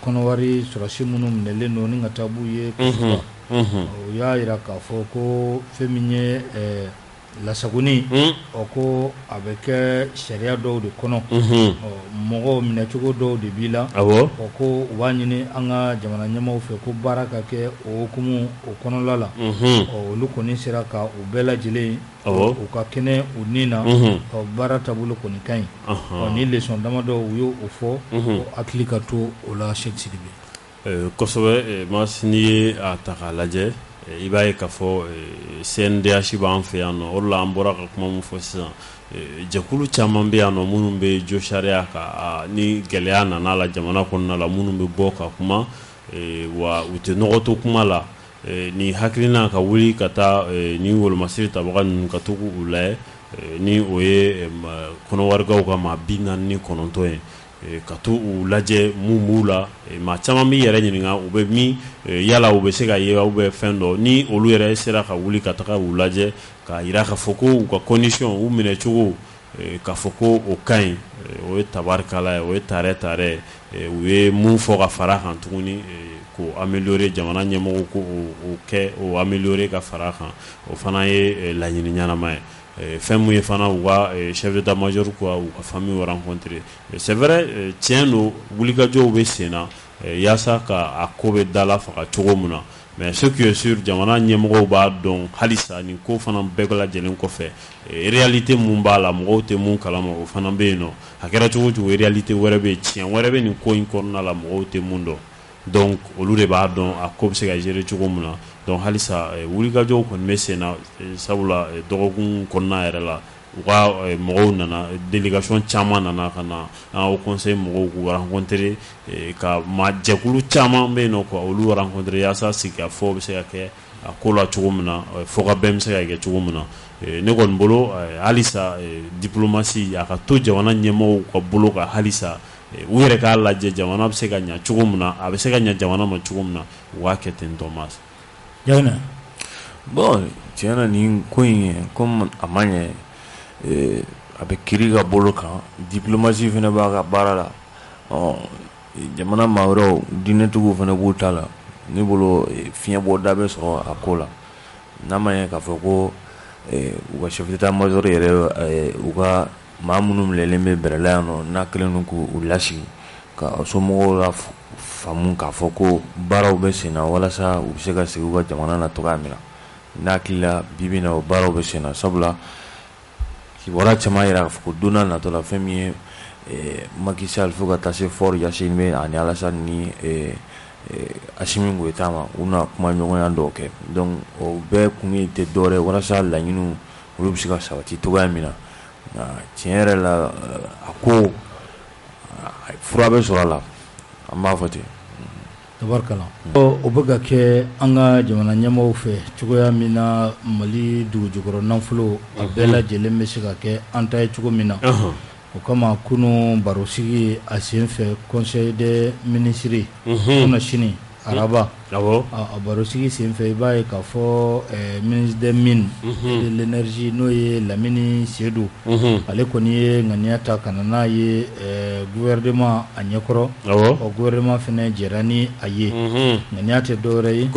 kɔnɔwari sɔrɔsi minnu minɛlen don ni ka taa b'u ye kusuba o y'a jira k'a fɔ ko fɛn min ye lasagoni ko a bɛ kɛ sariya dɔw de kɔnɔ mɔgɔw minɛcogo dɔw de b'i la ko u b'a ɲini an ka jamana ɲɛmaaw fɛ ko baara ka kɛ o hukumu o kɔnɔla la olu kɔni sera ka u bɛɛ lajɛlen u ka kɛnɛ u ni na baara taabolo kɔni ka ɲi ni leçon damadɔ u y'o fɔ ko hakili ka to o la Cheikh Sidibe kosɛbɛ n'i ye a ta k'a lajɛ i b'a ye k'a fɔ CNDH b'an fɛ yan nɔ o de la an bɔra ka kuma min fɔ sisan jɛkulu caman bɛ yan nɔ minnu bɛ jo sariya kan ni gɛlɛya nana la jamana kɔnɔna la minnu bɛ bɔ ka kuma wa u tɛ nɔgɔ to kuma la ni hakilina ka wuli ka taa ni wolomasiri tabaga ninnu ka to k'u lajɛ ni o ye kɔnɔwarigaw ka maa 49 ye ka to u lajɛ mun b'u la maa caman b'i yɛrɛ ɲininka u bɛ min yala u bɛ se ka ye u bɛ fɛn dɔ ni olu yɛrɛ sera ka wuli ka taga u lajɛ ka yira k'a fɔ ko u ka condition u minɛcogo k'a fɔ ko o ka ɲi o ye tabarikala ye o ye tare u ye mun fɔ ka fara kan tuguni ko améliorer jamana ɲɛmɔgɔw ko o kɛ o améliorer ka fara kan o fana ye laɲini ɲanama ye fɛn mun ye fana u ka chef d'état-major quoi u ka famille rencontrer c'est vrai tiɲɛ don wulikajɔw bɛ sen na yaasa ka a ko bɛ dala faga cogo min na mais ce qui est sûr jamana ɲɛmɔgɔw b'a dɔn halisa nin ko fana bɛɛ lajɛlen kɔfɛ réalité mun b'a la mɔgɔw tɛ mun kalama o fana bɛ yen nɔ a kɛra cogo cogo réalité wɛrɛ bɛ yen tiɲɛ wɛrɛ bɛ nin ko in kɔnɔna la mɔgɔw tɛ mun dɔn donc olu de b'a dɔn a ko bɛ se ka gérer cogo min na donc halisa wulikajɔw kɔni bɛ sen na sabula dɔgɔkun kɔnɔna yɛrɛ la u ka mɔgɔw nana délégation caman nana ka na au conseil mɔgɔw k'u rencontrer ka jɛkulu caman bɛ yen nɔ quoi olu rencontrer yaasa sigikafɔ bɛ se ka kɛ a ko la cogo min na fɔ ka bɛn bɛ se ka kɛ cogo min na ne kɔni bolo halisa diplomatie a ka to jamana ɲɛmɔgɔw ka bolo ka halisa u yɛrɛ k'a lajɛ jamana bɛ se ka ɲɛ cogo min na a bɛ se ka ɲɛ jamana ma cogo min na u b'a kɛ ten tɔ mas bon tiɲɛ na nin ko in comme a ma ɲɛ a bɛ kiri ka bolo kan diplomatie fana b'a ka baara la jamana maa wɛrɛw diinɛtigiw fana b'u ta la ne bolo fiɲɛ bɔda bɛ sɔrɔ a ko la n'a ma ɲɛ k'a fɔ ko u ka chef d'état-major yɛrɛ u ka maa minnu minɛlen bɛ bɛrɛla yan nɔ n'a kɛlen don k'u lasigi ka somɔgɔw la faamu k'a fɔ ko baaraw bɛ sen na walasa u bɛ se ka sigi u ka jamana na cogoya min na n'a hakili la bi bi in na o baaraw bɛ sen na sabula kibaruya caman yira k'a fɔ ko don n'a natɔ la fɛn min ye Macky Sall fo ka taa se Faure Gnassingbé ani Alassane ni Assimi Goïta ma u na kuma ɲɔgɔnya dɔw kɛ donc o bɛɛ kun ye tɛ dɔwɛrɛ walasa laɲiniw olu bɛ se ka sabati cogoya min na tiɲɛ yɛrɛ la a ko fura bɛ sɔrɔ a la an b'a fɔ ten tabarikala o bɛ ka kɛ an ka jamana ɲɛmaaw fɛ cogoya min na Mali dugujukɔrɔ nafolo a bɛɛ lajɛlen bɛ se ka kɛ an ta ye cogo min na o kama kunu barosigi a sen fɛ conseil des ministres kunna sini araba a barosigi sen fɛ i b'a ye k'a fɔ ministre des mines et de l'énergie n'o ye Lamini Seydou ale kɔni ye ŋaniya ta ka na n'a ye gouvernement a ɲɛkɔrɔ o gouvernement fana jɛra ni a ye ŋaniya tɛ dɔwɛrɛ ye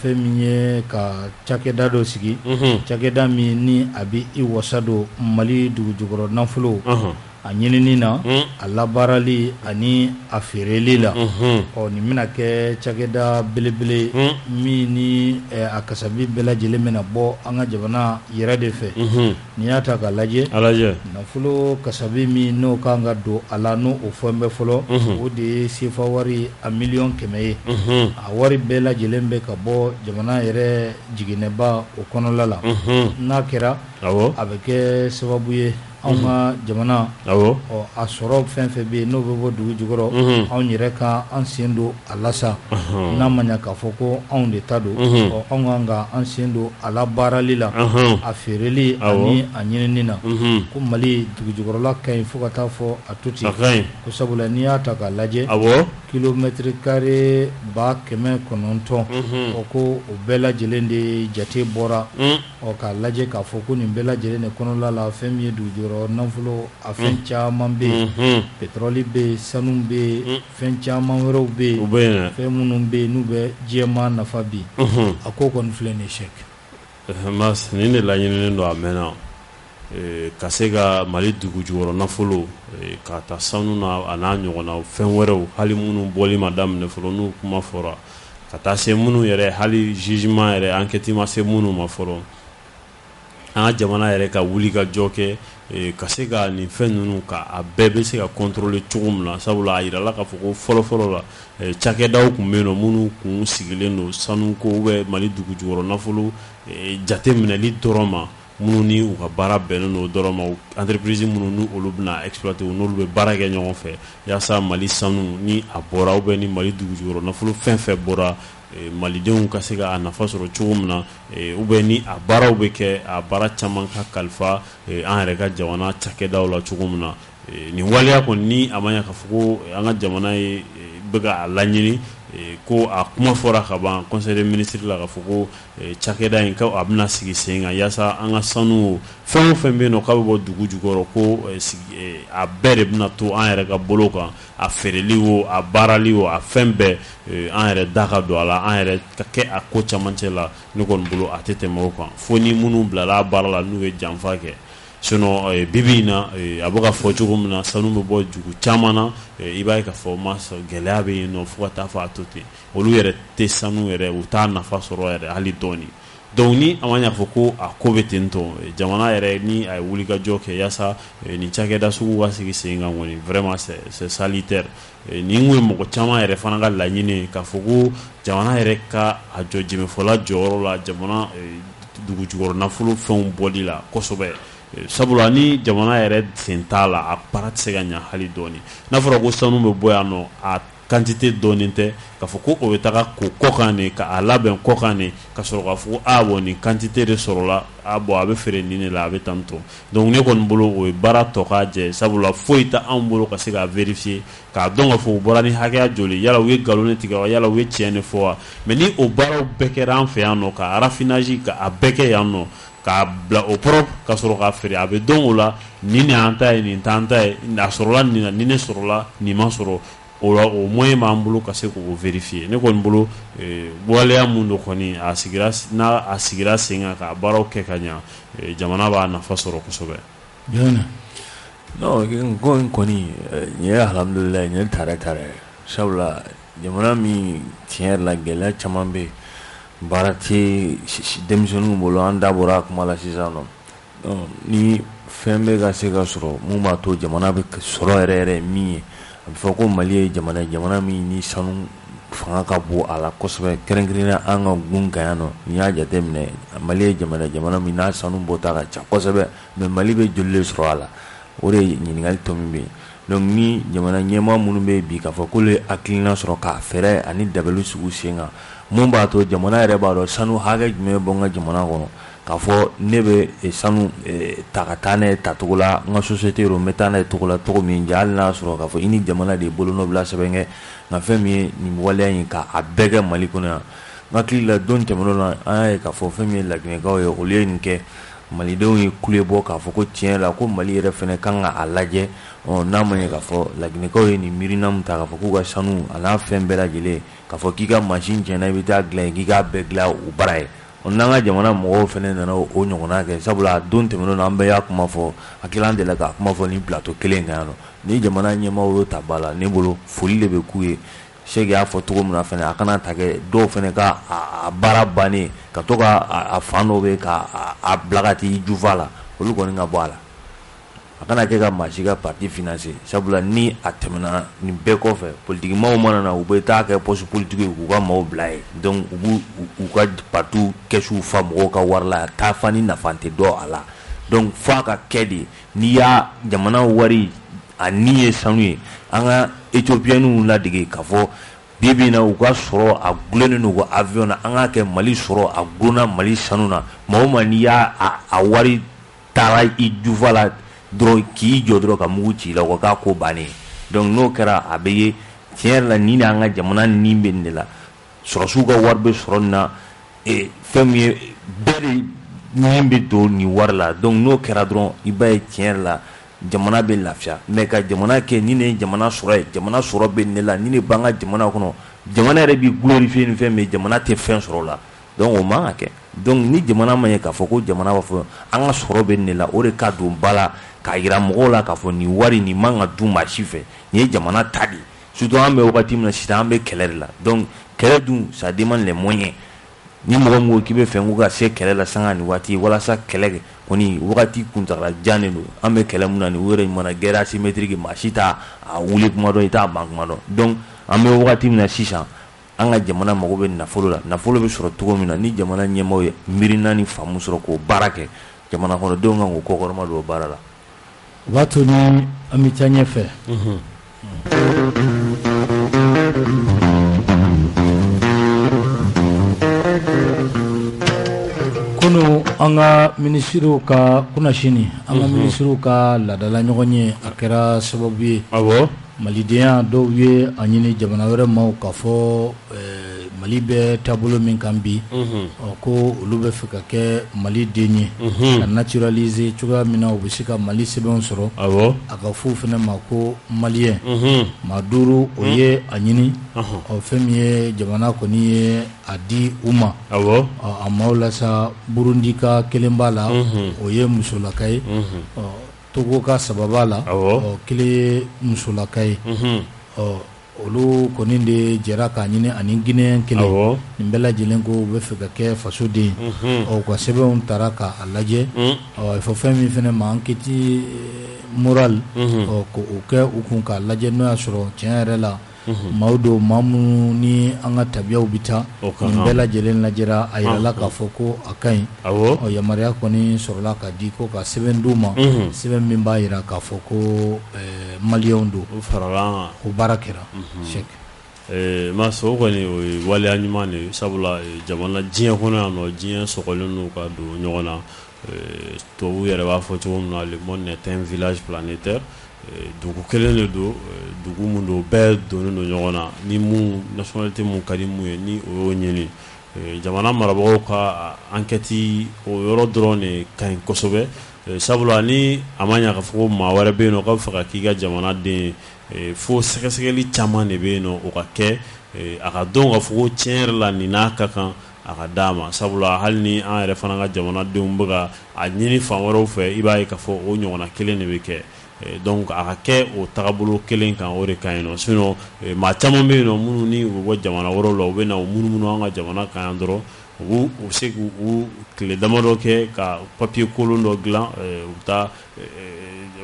fɛn min ye ka cakɛda dɔ sigi cakɛda min ni a bɛ i wasa don Mali dugujukɔrɔ nafolo a ɲinini na a labaarali ani a feereli la nin bɛna kɛ cakɛda belebele min ni a kasabi bɛɛ lajɛlen bɛna bɔ an ka jamana yɛrɛ de fɛ n'i y'a ta k'a lajɛ nafolo kasabi min n'o kan ka don a la n'o fɛn bɛ fɔlɔ o de ye CFA wari a miliyɔn 100 ye a wari bɛɛ lajɛlen bɛ ka bɔ jamana yɛrɛ jiginnɛba o kɔnɔla la n'a kɛra a bɛ kɛ sababu ye anw ka jamana awɔ a sɔrɔ fɛn fɛn bɛ yen n'o bɛ bɔ dugu jukɔrɔ anw yɛrɛ ka an sen don a la sa n'a ma ɲɛ k'a fɔ ko anw de ta don anw kan ka an sen don a la baarali la a feereli ani a ɲinini na ko Mali dugu jukɔrɔla ka ɲi fo ka taa fɔ a to ten ko sabula n'i y'a ta k'a lajɛ kilomètre carré 900 ko o bɛɛ lajɛlen de jate bɔra k'a lajɛ k'a fɔ ko nin bɛɛ lajɛlen de kɔnɔla la fɛn min ye dugujukɔrɔ nafolo a fɛn caman bɛ yen pétrole bɛ yen sanu bɛ yen fɛn caman wɛrɛw bɛ yen fɛn minnu bɛ yen n'u bɛ diɲɛma nafa bi a ko kɔni filɛ nin ye Sɛki mas nin de laɲininen don a mɛnna ka se ka Mali dugu jukɔrɔ nafolo ka taa sanu na a n'a ɲɔgɔnna fɛn wɛrɛw hali minnu bɔli ma daminɛ fɔlɔ n'u kuma fɔra ka taa se minnu yɛrɛ hali jugement yɛrɛ enquête ma se minnu ma fɔlɔ an ka jamana yɛrɛ ka wuli ka jɔ kɛ ka se ka nin fɛn ninnu ka a bɛɛ bɛ se ka contrôler cogo min na sabula a yirala k'a fɔ ko fɔlɔ-fɔlɔ la cakɛdaw tun bɛ yen nɔ minnu kun sigilen don sanuko Mali dugu jukɔrɔ nafolo jate minɛli dɔrɔn ma minnu ni u ka baara bɛnnen don dɔrɔn ma entreprise minnu ni olu bɛna exploiter n'olu bɛ baara kɛ ɲɔgɔn fɛ yaasa Mali sanu ni a bɔra ni Mali dugu jukɔrɔ nafolo fɛn fɛn bɔra malidenw ka se ka a nafa sɔrɔ cogo min na ni a baaraw bɛ kɛ a baara caman ka kalifa an yɛrɛ ka jamana cakɛdaw la cogo min na nin waleya kɔni ni a ma ɲɛ k'a fɔ ko an ka jamana ye bɛ ka laɲini ko a kuma fɔra ka ban conseil des ministres la k'a fɔ ko cakɛda in a bɛna sigi sen kan yaasa an ka sanu fɛn o fɛn bɛ yen nɔ k'a bɛ bɔ dugu jukɔrɔ ko a bɛɛ de bɛna to an yɛrɛ ka bolo kan a feereli o a baarali o a fɛn bɛɛ an yɛrɛ da ka don a la an yɛrɛ ka kɛ a ko camancɛ la ne kɔni bolo a tɛ tɛmɛ o kan fo ni minnu bilala a baara la n'u ye janfa kɛ sinon bibi in na a bɛ ka fɔ cogo min na sanu bɛ bɔ dugu caman na i b'a ye k'a fɔ gɛlɛya bɛ yen nɔ fo ka taa fɔ a to ten olu yɛrɛ tɛ sanu yɛrɛ u t'a nafa sɔrɔ yɛrɛ hali dɔɔni donc ni a ma ɲɛ fɔ ko a ko bɛ ten tɔ jamana yɛrɛ ni a ye wulikajɔ kɛ yaasa nin cakɛda sugu ka sigi sen kan kɔni vraiment c'est salutaire nin kun ye mɔgɔ caman yɛrɛ fana ka laɲini k'a fɔ ko jamana yɛrɛ ka a jɔ jɛmɛfɔla jɔyɔrɔ la jamana dugu jukɔrɔ nafolo fɛnw bɔli la kosɛbɛ sabula ni jamana yɛrɛ sen t'a la a baara tɛ se ka ɲɛ hali dɔɔni n'a fɔra ko sanu bɛ bɔ yan nɔ a quantité dɔɔnin tɛ k'a fɔ ko o bɛ taga ko kɔkan de k'a labɛn kɔkan de ka sɔrɔ k'a fɔ ko bon nin quantité de sɔrɔla a bɛ feere nin de la a bɛ tan tɔ donc ne kɔni bolo o ye baara tɔ k'a jɛ sabula foyi tɛ anw bolo ka se k'a vérifier k'a dɔn k'a fɔ u bɔra ni hakɛya joli yala u ye nkalon de tigɛ wa yala u ye tiɲɛ de fɔ wa mais ni o baaraw bɛɛ kɛra an fɛ yan nɔ ka raffinage k'a bɛɛ kɛ yan nɔ k'a bila au propre ka sɔrɔ k'a feere a bɛ dɔn o la nin an ta ye nin t'an ta ye a sɔrɔla nin na nin ne sɔrɔla nin ma sɔrɔ o la o moyen b'an bolo ka se k'o vérifier ne kɔni bolo waleya mun do kɔni a sigira sen kan k'a baaraw kɛ ka ɲɛ jamana b'a nafa sɔrɔ kosɛbɛ. non ko in kɔni nin ye alhamdulilayi nin ye tare sabula jamana min tiɲɛ yɛrɛ la gɛlɛya caman bɛ yen baara tɛ denmisɛnninw bolo an da bɔra a kuma la sisan nɔ ni fɛn bɛ ka se ka sɔrɔ mun b'a to jamana bɛ sɔrɔ yɛrɛ min ye a bɛ fɔ ko Mali ye jamana min ni sanu fanga ka bon a la kosɛbɛ kɛrɛnkɛrɛnnenya an ka gun kan yan nɔ n'i y'a jateminɛ Mali ye jamana min n'a sanu bɔta ka ca kosɛbɛ mais Mali bɛ joli de sɔrɔ a la o de ye ɲininkali tɔ min bɛ yen donc ni jamana ɲɛmaa minnu bɛ bi k'a fɔ k'olu ye hakilina sɔrɔ k'a fɛɛrɛ ani dabali sugu sen kan mun b'a to jamana yɛrɛ b'a dɔn sanu hakɛ jumɛn bɛ bɔ n ka jamana kɔnɔ k'a fɔ ne bɛ sanu ta ka taa n'a ye tacogo la n ka société yɔrɔ n bɛ taa n'a ye cogo la cogo min hali n'a sɔrɔ k'a fɔ i ni jamana de ye bolonɔ bila sɛbɛn kɛ nka fɛn min ye nin waleya in k'a bɛɛ kɛ Mali kɔnɔ yan n hakili la don tɛmɛn'o la an y'a ye k'a fɔ fɛn min ye laginɛkaw ye olu ye nin kɛ malidenw ye kule bɔ k'a fɔ ko tiɲɛ la ko Mali yɛrɛ fɛnɛ kan ka a lajɛ n'a ma ɲɛ k'a fɔ laginɛkaw ye nin miirina min ta k'a fɔ k'u ka sanu a n'a fɛn bɛɛ lajɛlen k'a fɔ k'i ka machine tiɲɛna i bɛ taa dilan k'i k'a bɛɛ dilan o baara ye n'an ka jamana mɔgɔw fɛnɛ nana o ɲɔgɔnna kɛ sabula don tɛmɛn'o la an bɛɛ y'a kuma fɔ hakili an delila k'a kuma fɔ ni plateau kelen kan yan nɔ ni jamana ɲɛmaaw y'o ta ba la ne bolo foli de bɛ k'u ye Sɛki y'a fɔ cogo min na fɛnɛ a kana ta kɛ dɔw fɛnɛ ka a baara bannen ka to ka a fan dɔw bɛ k'a bila ka t'i jufa la olu kɔni ka bɔ a la a kana kɛ ka maa si ka parti financer sabula ni a tɛmɛna nin bɛɛ kɔfɛ politikimaaw mana na u bɛ taa kɛ poste politique ye k'u ka maaw bila ye donc u b'u ka parti kɛsiw fa mɔgɔw ka wari la taa fa ni nafa tɛ dɔn a la donc f'a ka kɛ de n'i y'a jamana wari a ni ye sanu ye an ka Éthiopienw ladege k'a fɔ bibi na u ka sɔrɔ a gulennen don u ka avion na an k'a kɛ Mali sɔrɔ a gulonna Mali sanu na maa o maa n'i y'a a wari taara i jufa la dɔrɔn k'i jɔ dɔrɔn ka mugu ci la o k'a ko bannen donc n'o kɛra a bɛ ye tiɲɛ yɛrɛ la ni an ka jamana ni bɛ nin de la sɔrɔsiw ka wari bɛ sɔrɔ nin na fɛn min ye bɛɛ de ni bɛ don nin wari la donc n'o kɛra dɔrɔn i b'a ye tiɲɛ yɛrɛ la jamana bɛ lafiya mais ka jamana kɛ ni ne ye jamana sɔrɔ ye jamana sɔrɔ bɛ ne la ni ne b'an ka jamana kɔnɔ jamana yɛrɛ bɛ glorifier ni fɛn min ye jamana tɛ fɛn sɔrɔ o la donc o man ka kɛ donc ni jamana ma ɲɛ k'a fɔ ko jamana b'a fɔ an ka sɔrɔ bɛ ne la o de ka don ba la k'a yira mɔgɔw la k'a fɔ nin wari nin man ka dun maa si fɛ nin ye jamana ta de surtout an bɛ wagati min na sisan an bɛ kɛlɛ de la donc kɛlɛ dun ça demande les moyens ni mɔgɔ min ko k'i bɛ fɛ ko ka se kɛlɛ la sanga nin waati walasa kɛlɛ kɔni wagati kuntagala jan de don an bɛ kɛlɛ mun na nin o yɛrɛ mana guerre asymétrique maa si t'a wuli kuma dɔn i t'a ban kuma dɔn donc an bɛ wagati min na sisan an ka jamana mago bɛ nafolo la nafolo bɛ sɔrɔ cogo min na ni jamana ɲɛmaaw ye miirina ni faamu sɔrɔ k'o baara kɛ jamana kɔnɔdenw kan k'o kɔkɔrɔma don o baara la o b'a to ni an bɛ taa ɲɛfɛ kunu an ka minisiriw ka kunnasini an ka minisiriw ka laadala ɲɔgɔn ye a kɛra sababu ye malidenya dɔw ye a ɲini jamana wɛrɛ maaw k'a fɔ Mali bɛ taabolo min kan bi ko olu bɛ fɛ ka kɛ Mali den ye ka naturaliser cogoya min na u bɛ se ka Mali sɛbɛnw sɔrɔ a ka fɔ fana ma ko maliyɛn maa duuru o ye a ɲini fɛn min ye jamana kɔni ye a di u ma a maaw la sa Burundi ka kelen b'a la o ye musolaka ye Togo ka sababa la kelen ye musolaka ye olu kɔni de jɛra k'a ɲini ani Guinéen kelen nin bɛɛ lajɛlen ko u bɛ fɛ ka kɛ fasoden u ka sɛbɛnw taara k'a lajɛ il faut fɛn min fana ma enquête morale ko o kɛ u kun k'a lajɛ n'o y'a sɔrɔ tiɲɛ yɛrɛ la maaw don maa minnu ni an ka tabiyaw bɛ taa nin bɛɛ lajɛlen lajɛra a yirala k'a fɔ ko a ka ɲi yamaruya kɔni sɔrɔla ka di ko ka sɛbɛn d'u ma sɛbɛn min b'a yira k'a fɔ ko maliyɛnw don o baara kɛra ma so kɔni o ye waleya ɲuman de ye sabula jamana diɲɛ kɔnɔ yan nɔ diɲɛ sɔgɔlen don ka don ɲɔgɔn na tubabuw yɛrɛ b'a fɔ cogo min na le monde est un village planétaire dugu kelen de don dugu mun don bɛɛ donnen don ɲɔgɔn na ni mun nationalité mun ka di mun ye ni o y'o ɲini jamana marabagaw ka enquête o yɔrɔ dɔrɔn de ka ɲi kosɛbɛ sabula ni a ma ɲa k'a fɔ ko maa wɛrɛ bɛ yen nɔ k'a bɛ fɛ ka k'i ka jamana den fo sɛgɛsɛgɛli caman de bɛ yen nɔ o ka kɛ a ka dɔn k'a fɔ ko tiɲɛ yɛrɛ la nin n'a ka kan a ka d'a ma sabula hali ni an yɛrɛ fana ka jamanadenw bɛ ka a ɲini fan wɛrɛw fɛ i b'a ye k'a fɔ o ɲɔgɔnna kelen de bɛ kɛ donc a ka kɛ o tagabolo kelen kan o de ka ɲi nɔ sinon maa caman bɛ yen nɔ minnu ni u bɛ bɔ jamana wɛrɛw la u bɛ na u munumunu an ka jamana kan yan dɔrɔn u bɛ se k'u tile damadɔ kɛ ka papier kolon dɔ dilan u bɛ taa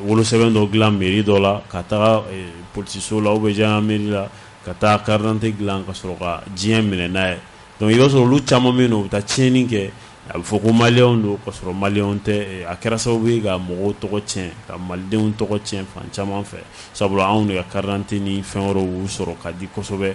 wolosɛbɛn dɔ dilan mairie dɔ la ka taga politiso la ou bien gendarmerie la ka taa carte d'identité dilan ka sɔrɔ ka diɲɛ minɛ n'a ye donc i b'a sɔrɔ olu caman bɛ yen nɔ u bɛ taa tiɲɛni kɛ a bɛ fɔ ko maliyɛnw don ka sɔrɔ maliyɛnw tɛ a kɛra sababu ye ka mɔgɔw tɔgɔ tiɲɛ ka malidenw tɔgɔ tiɲɛ fan caman fɛ sabula anw de ka carte d'identité ni fɛn wɛrɛw y'u sɔrɔ ka di kosɛbɛ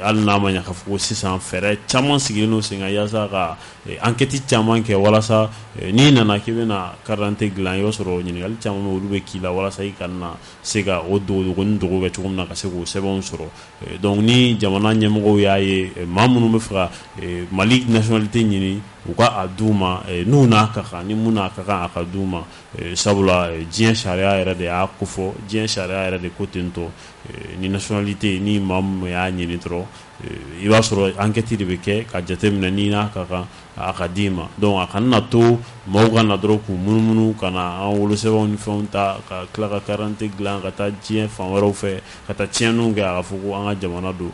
hali n'a ma ɲɛ k'a fɔ ko sisan fɛɛrɛ caman sigilen don sen kan yaasa ka enquête caman kɛ walasa n'i nana k'i bɛna carte d'identité dilan i b'a sɔrɔ ɲininkali caman bɛ olu bɛ k'i la walasa i kana se ka o dogo ni dogo kɛ cogo min na ka se k'o sɛbɛnw sɔrɔ donc ni jamana ɲɛmɔgɔw y'a ye maa minnu bɛ fɛ ka Mali nationalité ɲini u ka a d'u ma n'u n'a ka kan ni mun n'a ka kan a ka d'u ma sabula diɲɛ sariya yɛrɛ de y'a ko fɔ diɲɛ sariya yɛrɛ de ko ten tɔ ni nationalité ni maa min y'a ɲini dɔrɔn i b'a sɔrɔ enquête de bɛ kɛ ka jateminɛ ni n'a ka kan a ka d'i ma donc a kana na to maaw ka na dɔrɔn k'u munumunu ka na an wolosɛbɛnw ni fɛnw ta ka tila ka carte d'identité dilan ka taa diɲɛ fan wɛrɛw fɛ ka taa tiɲɛniw kɛ a ka fɔ ko an ka jamana don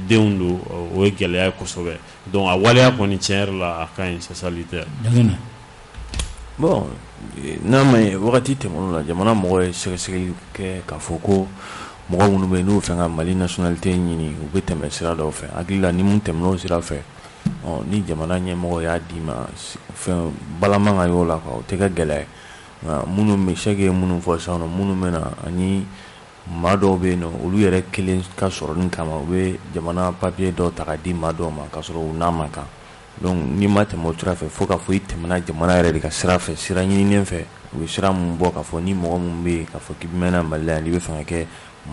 denw don o ye gɛlɛya ye kosɛbɛ donc a waleya kɔni tiɲɛ yɛrɛ la a ka ɲi c'est salutaire bon n'a ma ye wagati tɛmɛn'o la jamana mɔgɔ ye sɛgɛsɛgɛli kɛ k'a fɔ ko mɔgɔ minnu bɛ yen n'u fɛ ka Mali nationalité ɲini u bɛ tɛmɛ sira dɔw fɛ hakili la ni mun tɛmɛn'o sira fɛ ni jamana ɲɛmɔgɔ y'a d'i ma fɛn balama ka y'o la o tɛ kɛ gɛlɛya ye minnu bɛ chaque ye minnu fɔ sisan nɔ minnu bɛ na ani maa dɔw bɛ yen nɔ olu yɛrɛ kelen ka sɔrɔli kama u bɛ jamana papier dɔw ta ka di maa dɔw ma k'a sɔrɔ u n'a man kan donc n'i ma tɛmɛ o sira fɛ fo k'a fɔ i tɛmɛna jamana yɛrɛ de ka sira fɛ sira ɲininen fɛ u ye sira mun bɔ k'a fɔ ni mɔgɔ mun bɛ yen k'a fɔ k'i bɛ mɛnna Mali la n'i bɛ fɛ ka kɛ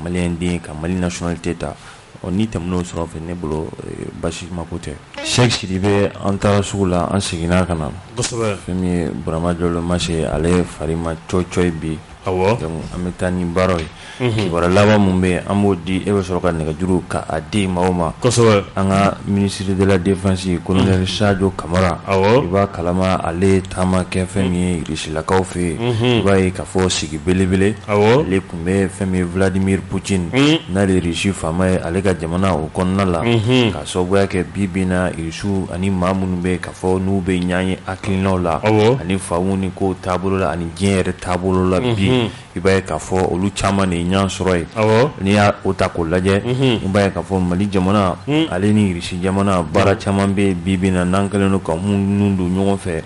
maliyɛn den ka Mali nationalité ta ni tɛmɛna o sira fɛ ne bolo basi ma ko tɛ. Cheikh Sidibe an taara sugu la an seginna ka na kosɛbɛ fɛn min ye Burama Jalo Mase ale fari ma cɔcɔ bi awɔ donc an bɛ taa ni baaraw ye kibaruya laban mun bɛ yen an b'o di e bɛ sɔrɔ ka nɛgɛjuru k'a di maaw ma kosɛbɛ an ka ministre de la défense colonel Sadio Kamara awɔ i b'a kalama ale taama kɛ fɛn min ye Rusilakaw fɛ yen i b'a ye k'a fɔ sigi belebele awɔ ale tun bɛ fɛn min ye Vladimir Poutine n'ale Rusi faama ye ale ka jamana o kɔnɔna la k'a sababuya kɛ bi bi in na Rusiw ani maa minnu bɛ k'a fɔ n'u bɛ ɲɔgɔn ye hakilinaw la ani faamuu ni kow taabolo la ani diɲɛ yɛrɛ taabolo la bi i b'a ye k'a fɔ olu caman de ye ɲɔgɔn sɔrɔ ye n'i y'a o ta k'o lajɛ i b'a ye k'a fɔ Mali jamana ale ni Rusi jamana baara caman bɛ yen bi bi in na n'an kɛlen don ka mun don ɲɔgɔn fɛ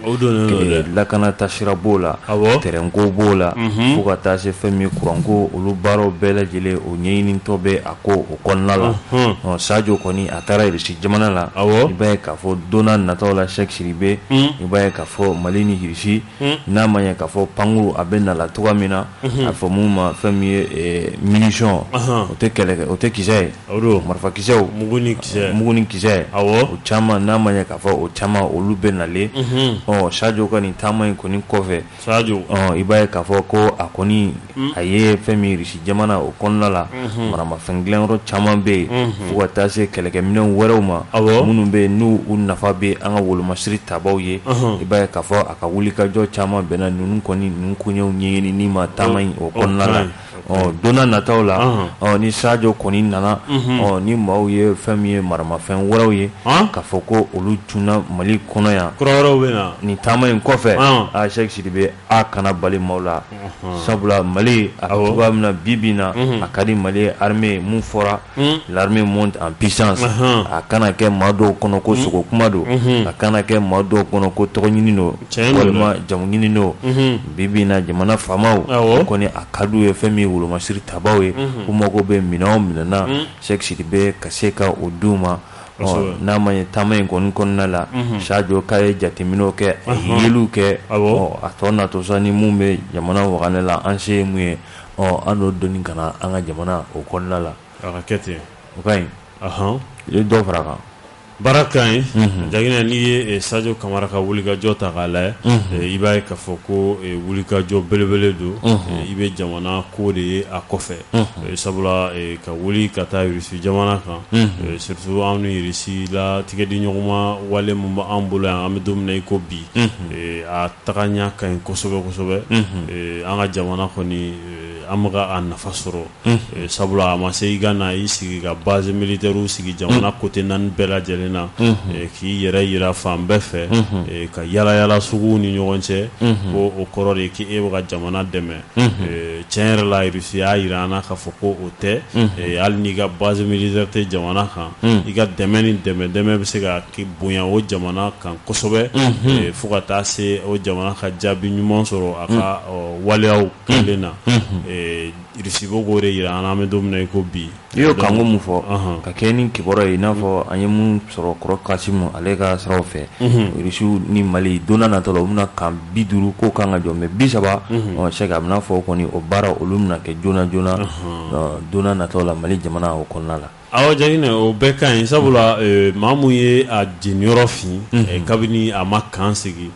lakana taasira b'o la terrain ko b'o la fo ka taa se fɛn min ye courant ko olu baaraw bɛɛ lajɛlen o ɲɛɲinitɔ bɛ a ko o kɔnɔna la Sadio kɔni a taara Rusi jamana la i b'a ye k'a fɔ don n'a nataw la Cheikh Sidibe i b'a ye k'a fɔ Mali ni Rusi n'a ma ɲɛ k'a fɔ panko a bɛ na la cogoya min na a fɔ mun ma fɛn min ye munition o tɛ kɛlɛ o tɛ kisɛ ye marifa kisɛw mugu ni kisɛ o caman n'a ma ɲɛ k'a fɔ o caman olu bɛ nalen Sadio ka nin taama in kɔni kɔfɛ i b'a ye k'a fɔ ko a kɔni a ye fɛn min Rusi jamana o kɔnɔna la maramafɛn dilanyɔrɔ caman bɛ yen fo ka taa se kɛlɛkɛminɛn wɛrɛw ma minnu bɛ yen n'u nafa bɛ an ka wolomasiri tabaw ye i b'a ye k'a fɔ a ka wulikajɔ caman bɛnna ninnu kɔni ninnu koɲɛw ɲɛɲini ni ma taama in o kɔnɔna la don n'a nataw la ni Sadio kɔni nana ni maaw ye fɛn min ye maramafɛn wɛrɛw ye k'a fɔ ko olu tunna Mali kɔnɔ yan kura wɛrɛw bɛ na nin taama in kɔfɛ Cheikh Sidibe a kana bali maaw la sabula Mali a cogoya min na bi bi in na a ka di Mali armée mun fɔra l'armée monte en puissance a kana kɛ maa dɔw kɔnɔ ko sogo kuma don a kana kɛ maa dɔw kɔnɔ ko tɔgɔ ɲini don walima jamu ɲini don bi bi in na jamana faamaw kɔni a ka d'u ye fɛn min ye wolomasiri tabaw ye u mago bɛ minɛn o minɛn na Cheikh Sidibe ka se ka o d'u ma n'a ma ye taama in kɔni kɔnɔna la Sadio k'a ye jateminɛw kɛ a ye yeliw kɛ a tɔ natɔ sa ni mun bɛ jamana wagane la an se ye mun ye an n'o donni ka na an ka jamana o kɔnɔna la a ka kɛ ten o ka ɲi i ye dɔ fara a kan baara ka ɲi Jaginɛ n'i ye Sadio Kamara ka wulikajɔ ta k'a lajɛ i b'a ye k'a fɔ ko wulikajɔ belebele don i bɛ jamana ko de ye a kɔfɛ sabula ka wuli ka taa Rusi jamana kan surtout anw ni Rusi la tigɛdi ɲɔgɔnma wale mun b'an bolo yan an bɛ don min na i ko bi a tagaɲa ka ɲi kosɛbɛ kosɛbɛ an ka jamana kɔni an bɛ ka a nafa sɔrɔ sabula a ma se i ka na i sigi ka base militaire sigi jamana côté naani bɛɛ lajɛlen na k'i yɛrɛ yira fan bɛɛ fɛ ka yala yala suguw ni ɲɔgɔn cɛ ko o kɔrɔ de k'e bɛ ka jamana dɛmɛ tiɲɛ yɛrɛ la Rusi y'a yira an na k'a fɔ ko o tɛ hali n'i ka base militaire tɛ jamana kan i ka dɛmɛ ni dɛmɛ bɛ se ka bonya o jamana kan kosɛbɛ fo ka taa se o jamana ka jaabi ɲuman sɔrɔ a ka waleyaw kɛlen na Rusi b'o k'o de yira an na an bɛ don min na i ko bi i y'o kanko mun fɔ ka kɛ ni kibaruya ye i n'a fɔ an ye mun sɔrɔ kɔrɔ Kasimu ale ka siraw fɛ Rusiw ni Mali don n'a nataw la u bɛna kan 50 k'o kan ka jɔ mais 30 Cheikh a bɛna fɔ kɔni o baara olu bɛna kɛ joona joona don n'a nataw la Mali jamana o kɔnɔna la awɔ Jaginɛ o bɛɛ ka ɲi sabula maa mun ye a jeniyɔrɔ fin kabini a ma kan sigi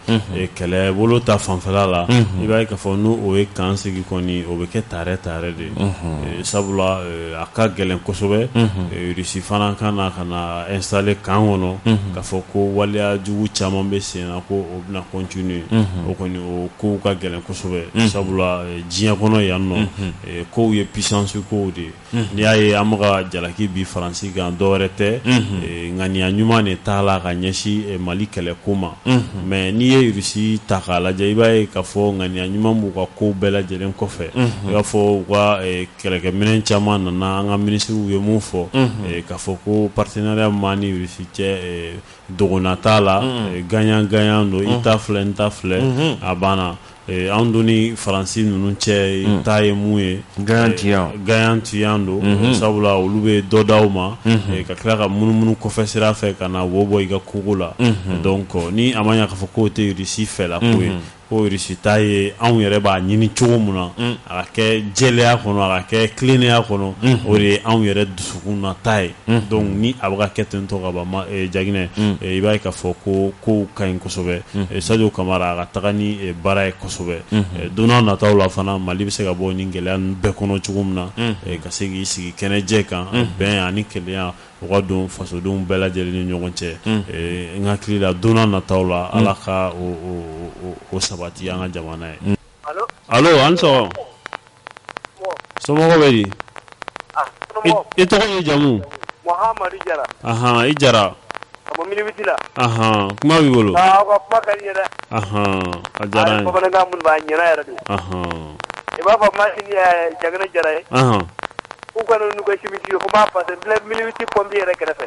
kɛlɛbolo ta fanfɛla la i b'a ye k'a fɔ n'o o ye kan sigi kɔni o bɛ kɛ taarɛ de sabula a ka gɛlɛn kosɛbɛ Rusi fana ka na installer kan kɔnɔ k'a fɔ ko waleya jugu caman bɛ sen na ko o bɛna continuer o kɔni o kow ka gɛlɛn kosɛbɛ sabula diɲɛ kɔnɔ yan nɔ kow ye puissance kow de n'i y'a ye an bɛ ka jalaki bi Faransi kan dɔwɛrɛ tɛ ŋaniya ɲuman de t'a la ka ɲɛsin Mali kɛlɛko ma mais n'i ye Rusi ta k'a lajɛ i b'a ye k'a fɔ ŋaniya ɲuman b'u ka kow bɛɛ lajɛlen kɔfɛ i b'a fɔ u ka kɛlɛkɛminɛn caman nana an ka ministres ye mun fɔ k'a fɔ ko partenariat ma ni Rusi cɛ dogona t'a la gagnant gagnant don i ta filɛ n ta filɛ a banna anw doni faransi ninnu cɛ ta ye mun ye gagnant don sabula olu bɛ dɔ d'aw ma ka tila ka munumunu kɔfɛ sira fɛ ka na wo bɔ i ka kogo la donc ni a ma ɲa k'a fɔ k'o tɛ Russie fɛla ko ye ko Russie ta ye anw yɛrɛ b'a ɲini cogo min na a ka kɛ jɛlenya kɔnɔ a ka kɛ tilennenya kɔnɔ o de ye anw yɛrɛ dusukun na ta ye donc ni a bɛ ka kɛ ten tɔ ka ban Jaginɛ i b'a ye k'a fɔ ko kow ka ɲi kosɛbɛ Sadio Kamara a ka taga ni baara ye kosɛbɛ don n'a nataw la fana Mali bɛ se ka bɔ ni gɛlɛya ninnu bɛɛ kɔnɔ cogo min na ka se k'i sigi kɛnɛjɛ kan bɛn ani kelenya o ka don fasodenw bɛɛ lajɛlen ni ɲɔgɔn cɛ n hakili la don n'a nataw la Ala ka o sabati an ka jamana ye. Allo an sɔgɔma somɔgɔw bɛ di i tɔgɔ ni jamu Muhamadu Jara i Jara ka bɔ Minibiti la kuma b'i bolo aw ka kuma ka di n ye dɛ a diyara n ye bamanankan minnu b'a ɲɛna yɛrɛ de i b'a fɔ Masini Jaginɛ Jara ye k'u kana n'u ka simisi ye ko m'a passé Minibiti pompe yɛrɛ kɛrɛfɛ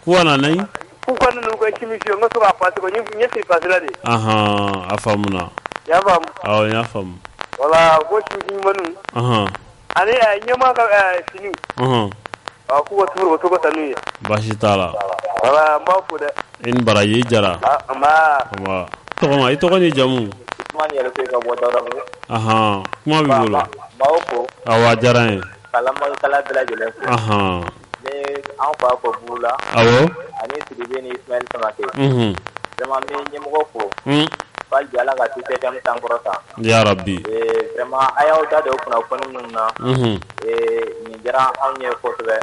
k'u kana nayi k'u kana n'u ka simisi ye n ka so k'a passé ko n ye sigi passé la de a faamuna i y'a faamu awɔ n y'a faamu wala ko simisi ɲumanninw ani ɲɛmaa ka finiw k'u ka sukaro o cogo ta n'u ye baasi t'a la wala n b'a fo dɛ i ni baraji Jara tɔgɔma i tɔgɔ ni jamu kuma ni yɛrɛ ka bɔ Dawudabugu kuma b'i bolo m'aw fo awɔ a diyara n ye ka lamɛnnikɛla bɛɛ lajɛlen fo ni an fa fɔ Buru la awɔ ani Sidibe ni Ismaël Samake vraiment n bɛ ɲɛmɔgɔ fo hali Ala ka système sankɔrɔta ya Rabbi vraiment a y'aw da don kunnafoni minnu na nin diyara anw ye kosɛbɛ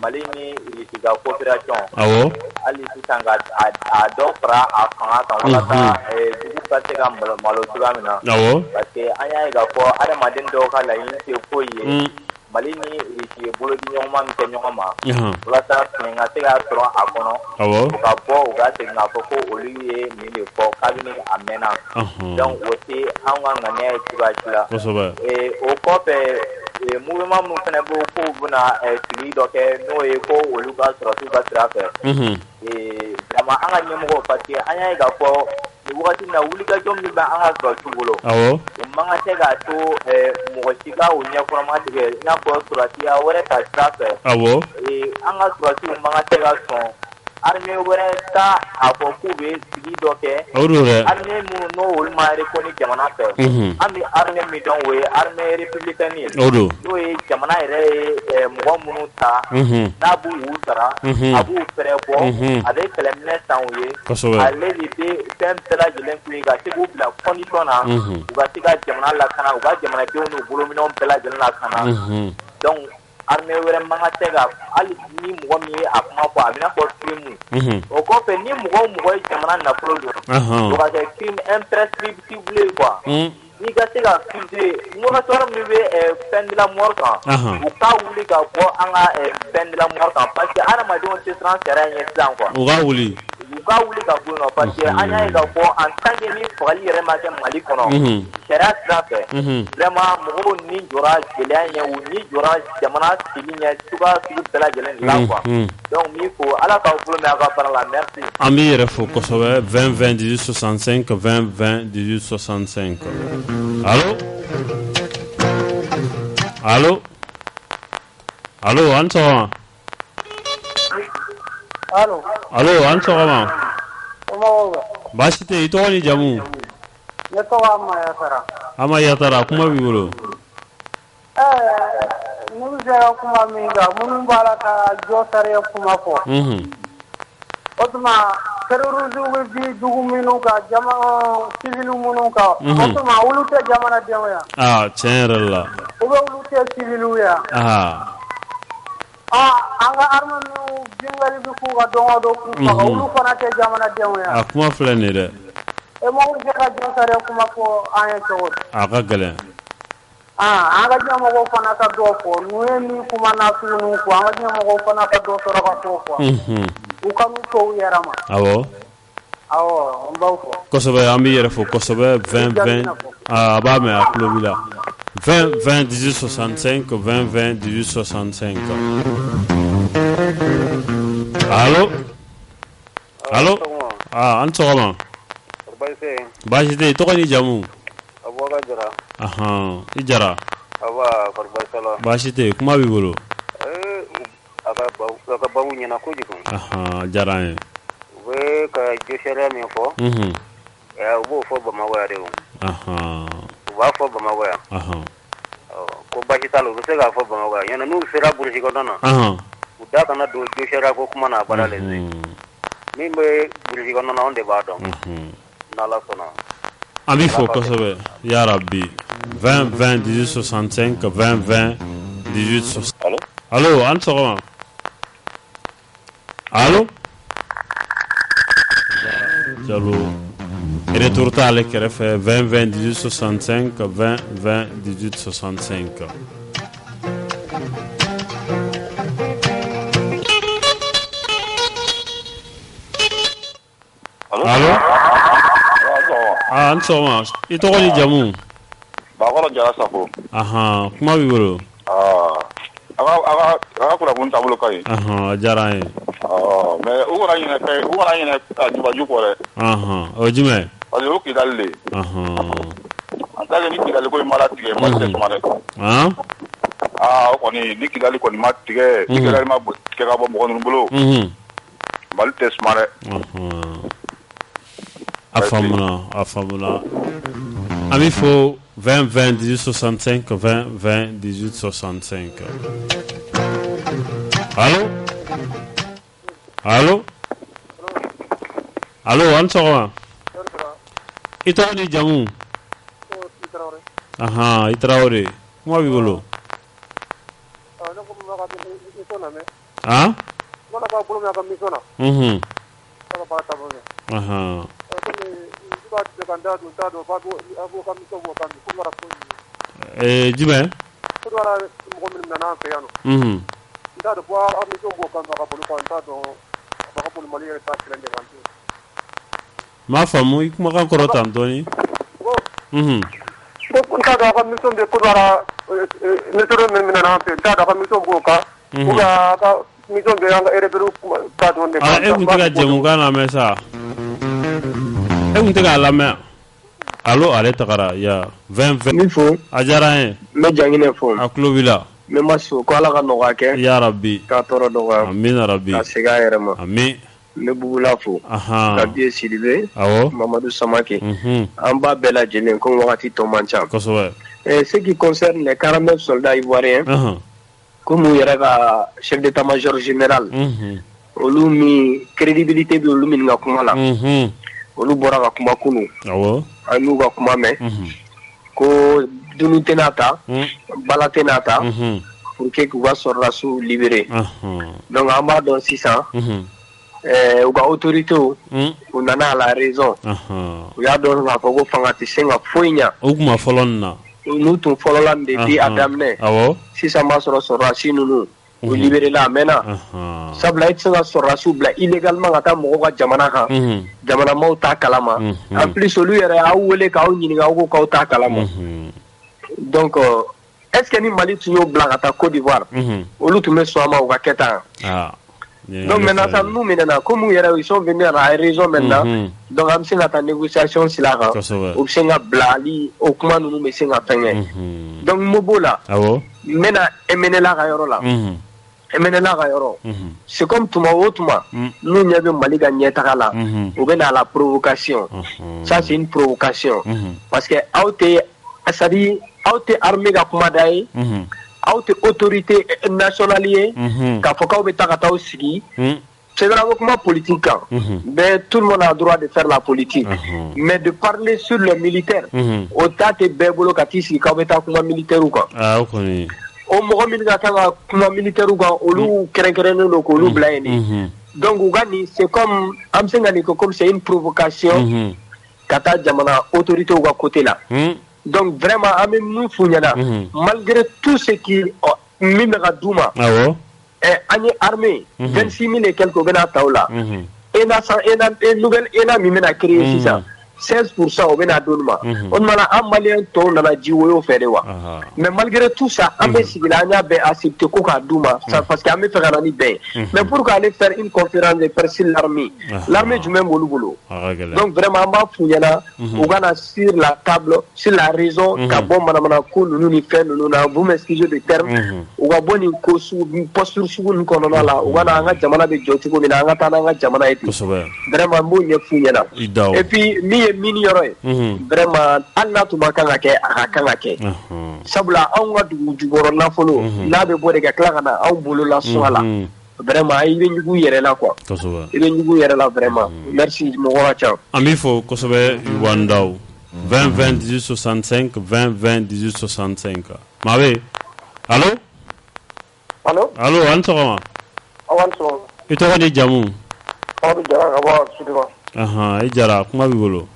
Mali ni Russie ka coopération awɔ hali sisan ka a dɔ fara a fanga kan walasa dugu ka se ka malo cogoya min na parce que an y'a ye k'a fɔ adamaden dɔw ka laɲini tɛ foyi ye Mali ni Russie ye bolodi ɲɔgɔnma min kɛ ɲɔgɔn ma walasa fiɲɛ ka se k'a sɔrɔ a kɔnɔ u ka bɔ u ka segin k'a fɔ ko olu ye nin de fɔ kabini a mɛnna donc o tɛ anw ka ŋaniya ye cogoya si la o kɔfɛ mouvement minnu fana bɛ k'u bɛna sigi dɔ kɛ n'o ye ko olu ka sɔrɔsiw ka sira fɛ vraiment an ka ɲɛmɔgɔw parce que an y'a ye k'a fɔ nin wagati in na wulikajɔ min bɛ an ka sɔrɔsiw bolo o man kan tɛ k'a to mɔgɔ si ka o ɲɛkɔrɔma tigɛ i n'a fɔ sɔrɔsiya wɛrɛ ta sira fɛ an ka sɔrɔsiw man kan tɛ ka sɔn armée wɛrɛ ta a fɔ k'u bɛ sigi dɔ kɛ armée minnu n'o olu ma reconnu jamana fɛ an bɛ armée min dɔn o ye armée républicaine ye n'o ye jamana yɛrɛ ye mɔgɔ minnu ta n'a b'u sara a b'u fɛrɛ bɔ a bɛ kɛlɛminɛ san u ye ale de bɛ fɛn bɛɛ lajɛlen k'u ye ka se k'u bila condition na u ka se ka jamana lakana u ka jamanadenw n'u bolominɛw bɛɛ lajɛlen lakana donc armée wɛrɛ man kan tɛ ka hali ni mɔgɔ min ye a kuma fɔ a bɛ n'a fɔ crime o kɔfɛ ni mɔgɔ o mɔgɔ ye jamana nafolo don o ka kɛ crime imprescriptible quoi n'i ka se ka fusiller moratoire min bɛ peine de la mort kan u ka wuli ka bɔ an ka peine de la mort kan parce que adamadenw tɛ siran sariya ɲɛ sisan quoi u ka wuli ka bɔ yen nɔ parce que an y'a ye k'a fɔ en tant que ni fagali yɛrɛ ma kɛ Mali kɔnɔ sariya sira fɛ vraiment mɔgɔw ni jɔra gɛlɛya ɲɛ u ni jɔra jamana sigi ɲɛ cogoya sugu bɛɛ lajɛlen de la quoi donc n b'i fo Ala k'aw bolo mɛn aw ka baara la merci. An b'i yɛrɛ fo kosɛbɛ 20 20 18 65 20 20 18 65 allo an sɔgɔma allo an sɔgɔma baasi tɛ i tɔgɔ ni jamu ne tɔgɔ Ama Yatara kuma b'i bolo minnu sera kuma min kan minnu b'a la ka jɔ sariya kuma fɔ o tuma terroristes bɛ bi dugu minnu kan civil minnu kan o tuma olu tɛ jamanadenw yan tiɲɛ yɛrɛ la u bɛ olu tɛ civil yan an ka arme minnu bingali bɛ k'u ka dɔn o don k'u faga olu fana tɛ jamanadenw yan kuma filɛ nin ye dɛ maaw bɛ se ka jɔ sariya kuma fɔ an ye cogo di a ka gɛlɛn an ka ɲɛmɔgɔw fana ka dɔ fɔ n'u ye min kuma nasugu fɔ an ka ɲɛmɔgɔw fana ka dɔ sɔrɔ ka t'o fɔ u ka n'u to u yɛrɛ ma awɔ n b'aw fɔ kosɛbɛ an b'i yɛrɛ fɔ kosɛbɛ 20 20 a b'a mɛn a tulo b'i la 20 20 18 65 20 20 18 65 allo an sɔgɔma baasi tɛ tɔgɔ ni jamu Abuka Jara. I Jara Aba Karbala. baasi tɛ kuma b'i bolo Aka babu ɲɛna kojugu. Jara an ye U bɛ ka jɔsariya min fɔ u b'o fɔ Bamakɔ yan de o. U b'a fɔ Bamakɔ yan. Ko baasi t'a la u bɛ se k'a fɔ Bamakɔ yan n'u sera Burusi kɔnɔna na u da kana don jɔsariya ko kuma na baara le min bɛ Burusi kɔnɔna na anw de b'a dɔn n'Ala sɔnna. An b'i fo kosɛbɛ ya Rabbi 20 20 18 65 20 20 18 60. Allo an sɔgɔma. Allo Jalo retour t'ale kɛrɛfɛ 20 20 18 65 20 20 18 65. Allo an sɔgɔma i tɔgɔ ni jamu Bakɔrɔ Jara Safo. Kuma b'i bolo Aga kunnafoni taabolo ka ɲi. A diyara an ye. Mais u kana ɲinɛ Jubaju kɔ dɛ. O ye jumɛn? Parce que o Kidali de. En tant que ni Kidali ko in ma latigɛ Mali tɛ suma dɛ. O kɔni ni Kidali kɔni ma tigɛ ni Kidali ma tigɛ ka bɔ mɔgɔ ninnu bolo Mali tɛ suma dɛ. A faamuna an b'i fo 20 20 18 65 20 20 18 65. Allo an sɔgɔma i tɔgɔ ni jamu i Tarawele kuma b'i bolo jumɛn m'a faamu i kumakan kɔrɔ tan dɔɔni. N t'a dɔn a ka mission bɛ Kodowara ministère min minɛna an fɛ n t'a dɔn a ka mission b'o kan ou bien a ka mission bɛ an ka RDR ta dɔn de kan. E kun tɛ ka jɛmukan lamɛn sa e kun tɛ k'a lamɛn. Allo ale tagara ya 20 20 min fo a diyara an ye. N bɛ Janginɛ fo a tulo b'i la. N bɛ Masiso ko Ala ka nɔgɔya kɛ ya Rabbi k'a tɔɔrɔ dɔgɔya amina Rabbi ka segin a yɛrɛ ma. Amin. N bɛ Bugula fo ka Biye Sidibe Mamadu Samake an b'a bɛɛ lajɛlen comme wagati tɔ man ca kosɛbɛ. Ce qui concerne les 49 soldats ivoiriens comme u yɛrɛ ka chef d'état-major général olu min crédibilité bɛ olu min ka kuma la olu bɔra ka kuma kunu an n'u ka kuma mɛn ko dunu tɛna ta bala tɛna ta pour que k'u ka sɔrɔdasiw libérer donc an b'a dɔn sisan u ka autorités u nana à la raison u y'a dɔn k'a fɔ ko fanga tɛ se ka foyi ɲa o kuma fɔlɔ nin na n'u tun fɔlɔ la depuis a daminɛ sisan b'a sɔrɔ sɔrɔdasi ninnu u libéré la a mɛnna sabula i tɛ se ka sɔrɔdasiw bila illégalement ka taa mɔgɔw ka jamana kan jamana maaw t'a kalama en plus olu yɛrɛ aw wele k'aw ɲininka aw ko k'aw t'a kalama donc est ce que ni Mali tun y'o bila ka taa Côte d'Ivoire olu tun bɛ sɔn a ma u ka kɛ tan. Donc maintenant ça nous minɛna comme ils sont venus à la raison maintenant donc an bɛ se ka taa négociation sira kan u bɛ se ka bila hali o kuma ninnu bɛ se ka fɛngɛ donc mo b'o la n bɛna MNLA ka yɔrɔ la MNLA ka yɔrɔ c'est comme tuma o tuma n'u ɲɛ bɛ Mali ka ɲɛtaga la u bɛ na à la provocation ça c'est une provocation parce que aw tɛ c'est-à-dire aw tɛ armée ka kuma da ye aw tɛ autorité nationale ye k'a fɔ k'aw bɛ taa ka taa aw sigi c'est vrai ko kuma politique kan mais tout le monde a droit de faire la politique mais de parler sur les militaires o ta tɛ bɛɛ bolo ka t'i sigi k'aw bɛ taa kuma militaires kan o mɔgɔ min ka kan ka kuma militaires kan olu kɛrɛnkɛrɛnnen don k'olu bila yen de donc u ka nin c'est comme an bɛ se ka nin kɛ comme c'est une provocation ka taa jamana autorités ka côté la. Donc vraiment an bɛ min f'u ɲɛna malgré tout ce qui min bɛ ka d'u ma an ye armée 26 000 et quelques u bɛna ta o la nouvelle ENA min bɛna créer sisan 16% o bena donuma on mana am malien to na jiwo fere wa mais malgré tout ça am be sigila nya be accepter ko ka duma ça parce que am fe kana ni be mais pour aller faire une conférence de presse l'armée du même bolo donc vraiment ma funyana o gana sur la table sur la raison ka bon mana ko nous ni fait nous na vous m'excusez de terme o ga boni ko su posture su ko no la o gana nga jamana be joti ko mina nga tana nga jamana eti vraiment mo nye funyana et puis mini yoro vraiment Allah tuma kan ke akanga ke sabula an ga dugu jugoro na folo na be bode ga kala kana an bolo la swala vraiment il est nyugu yere la quoi il est nyugu yere la vraiment merci mo wa ciao amifo kosobe Wandaw 20 20 18 65 20 20 18 65 mabe allo antoma ito ko di jamu jara ka ba sudima ijara kuma bi bolo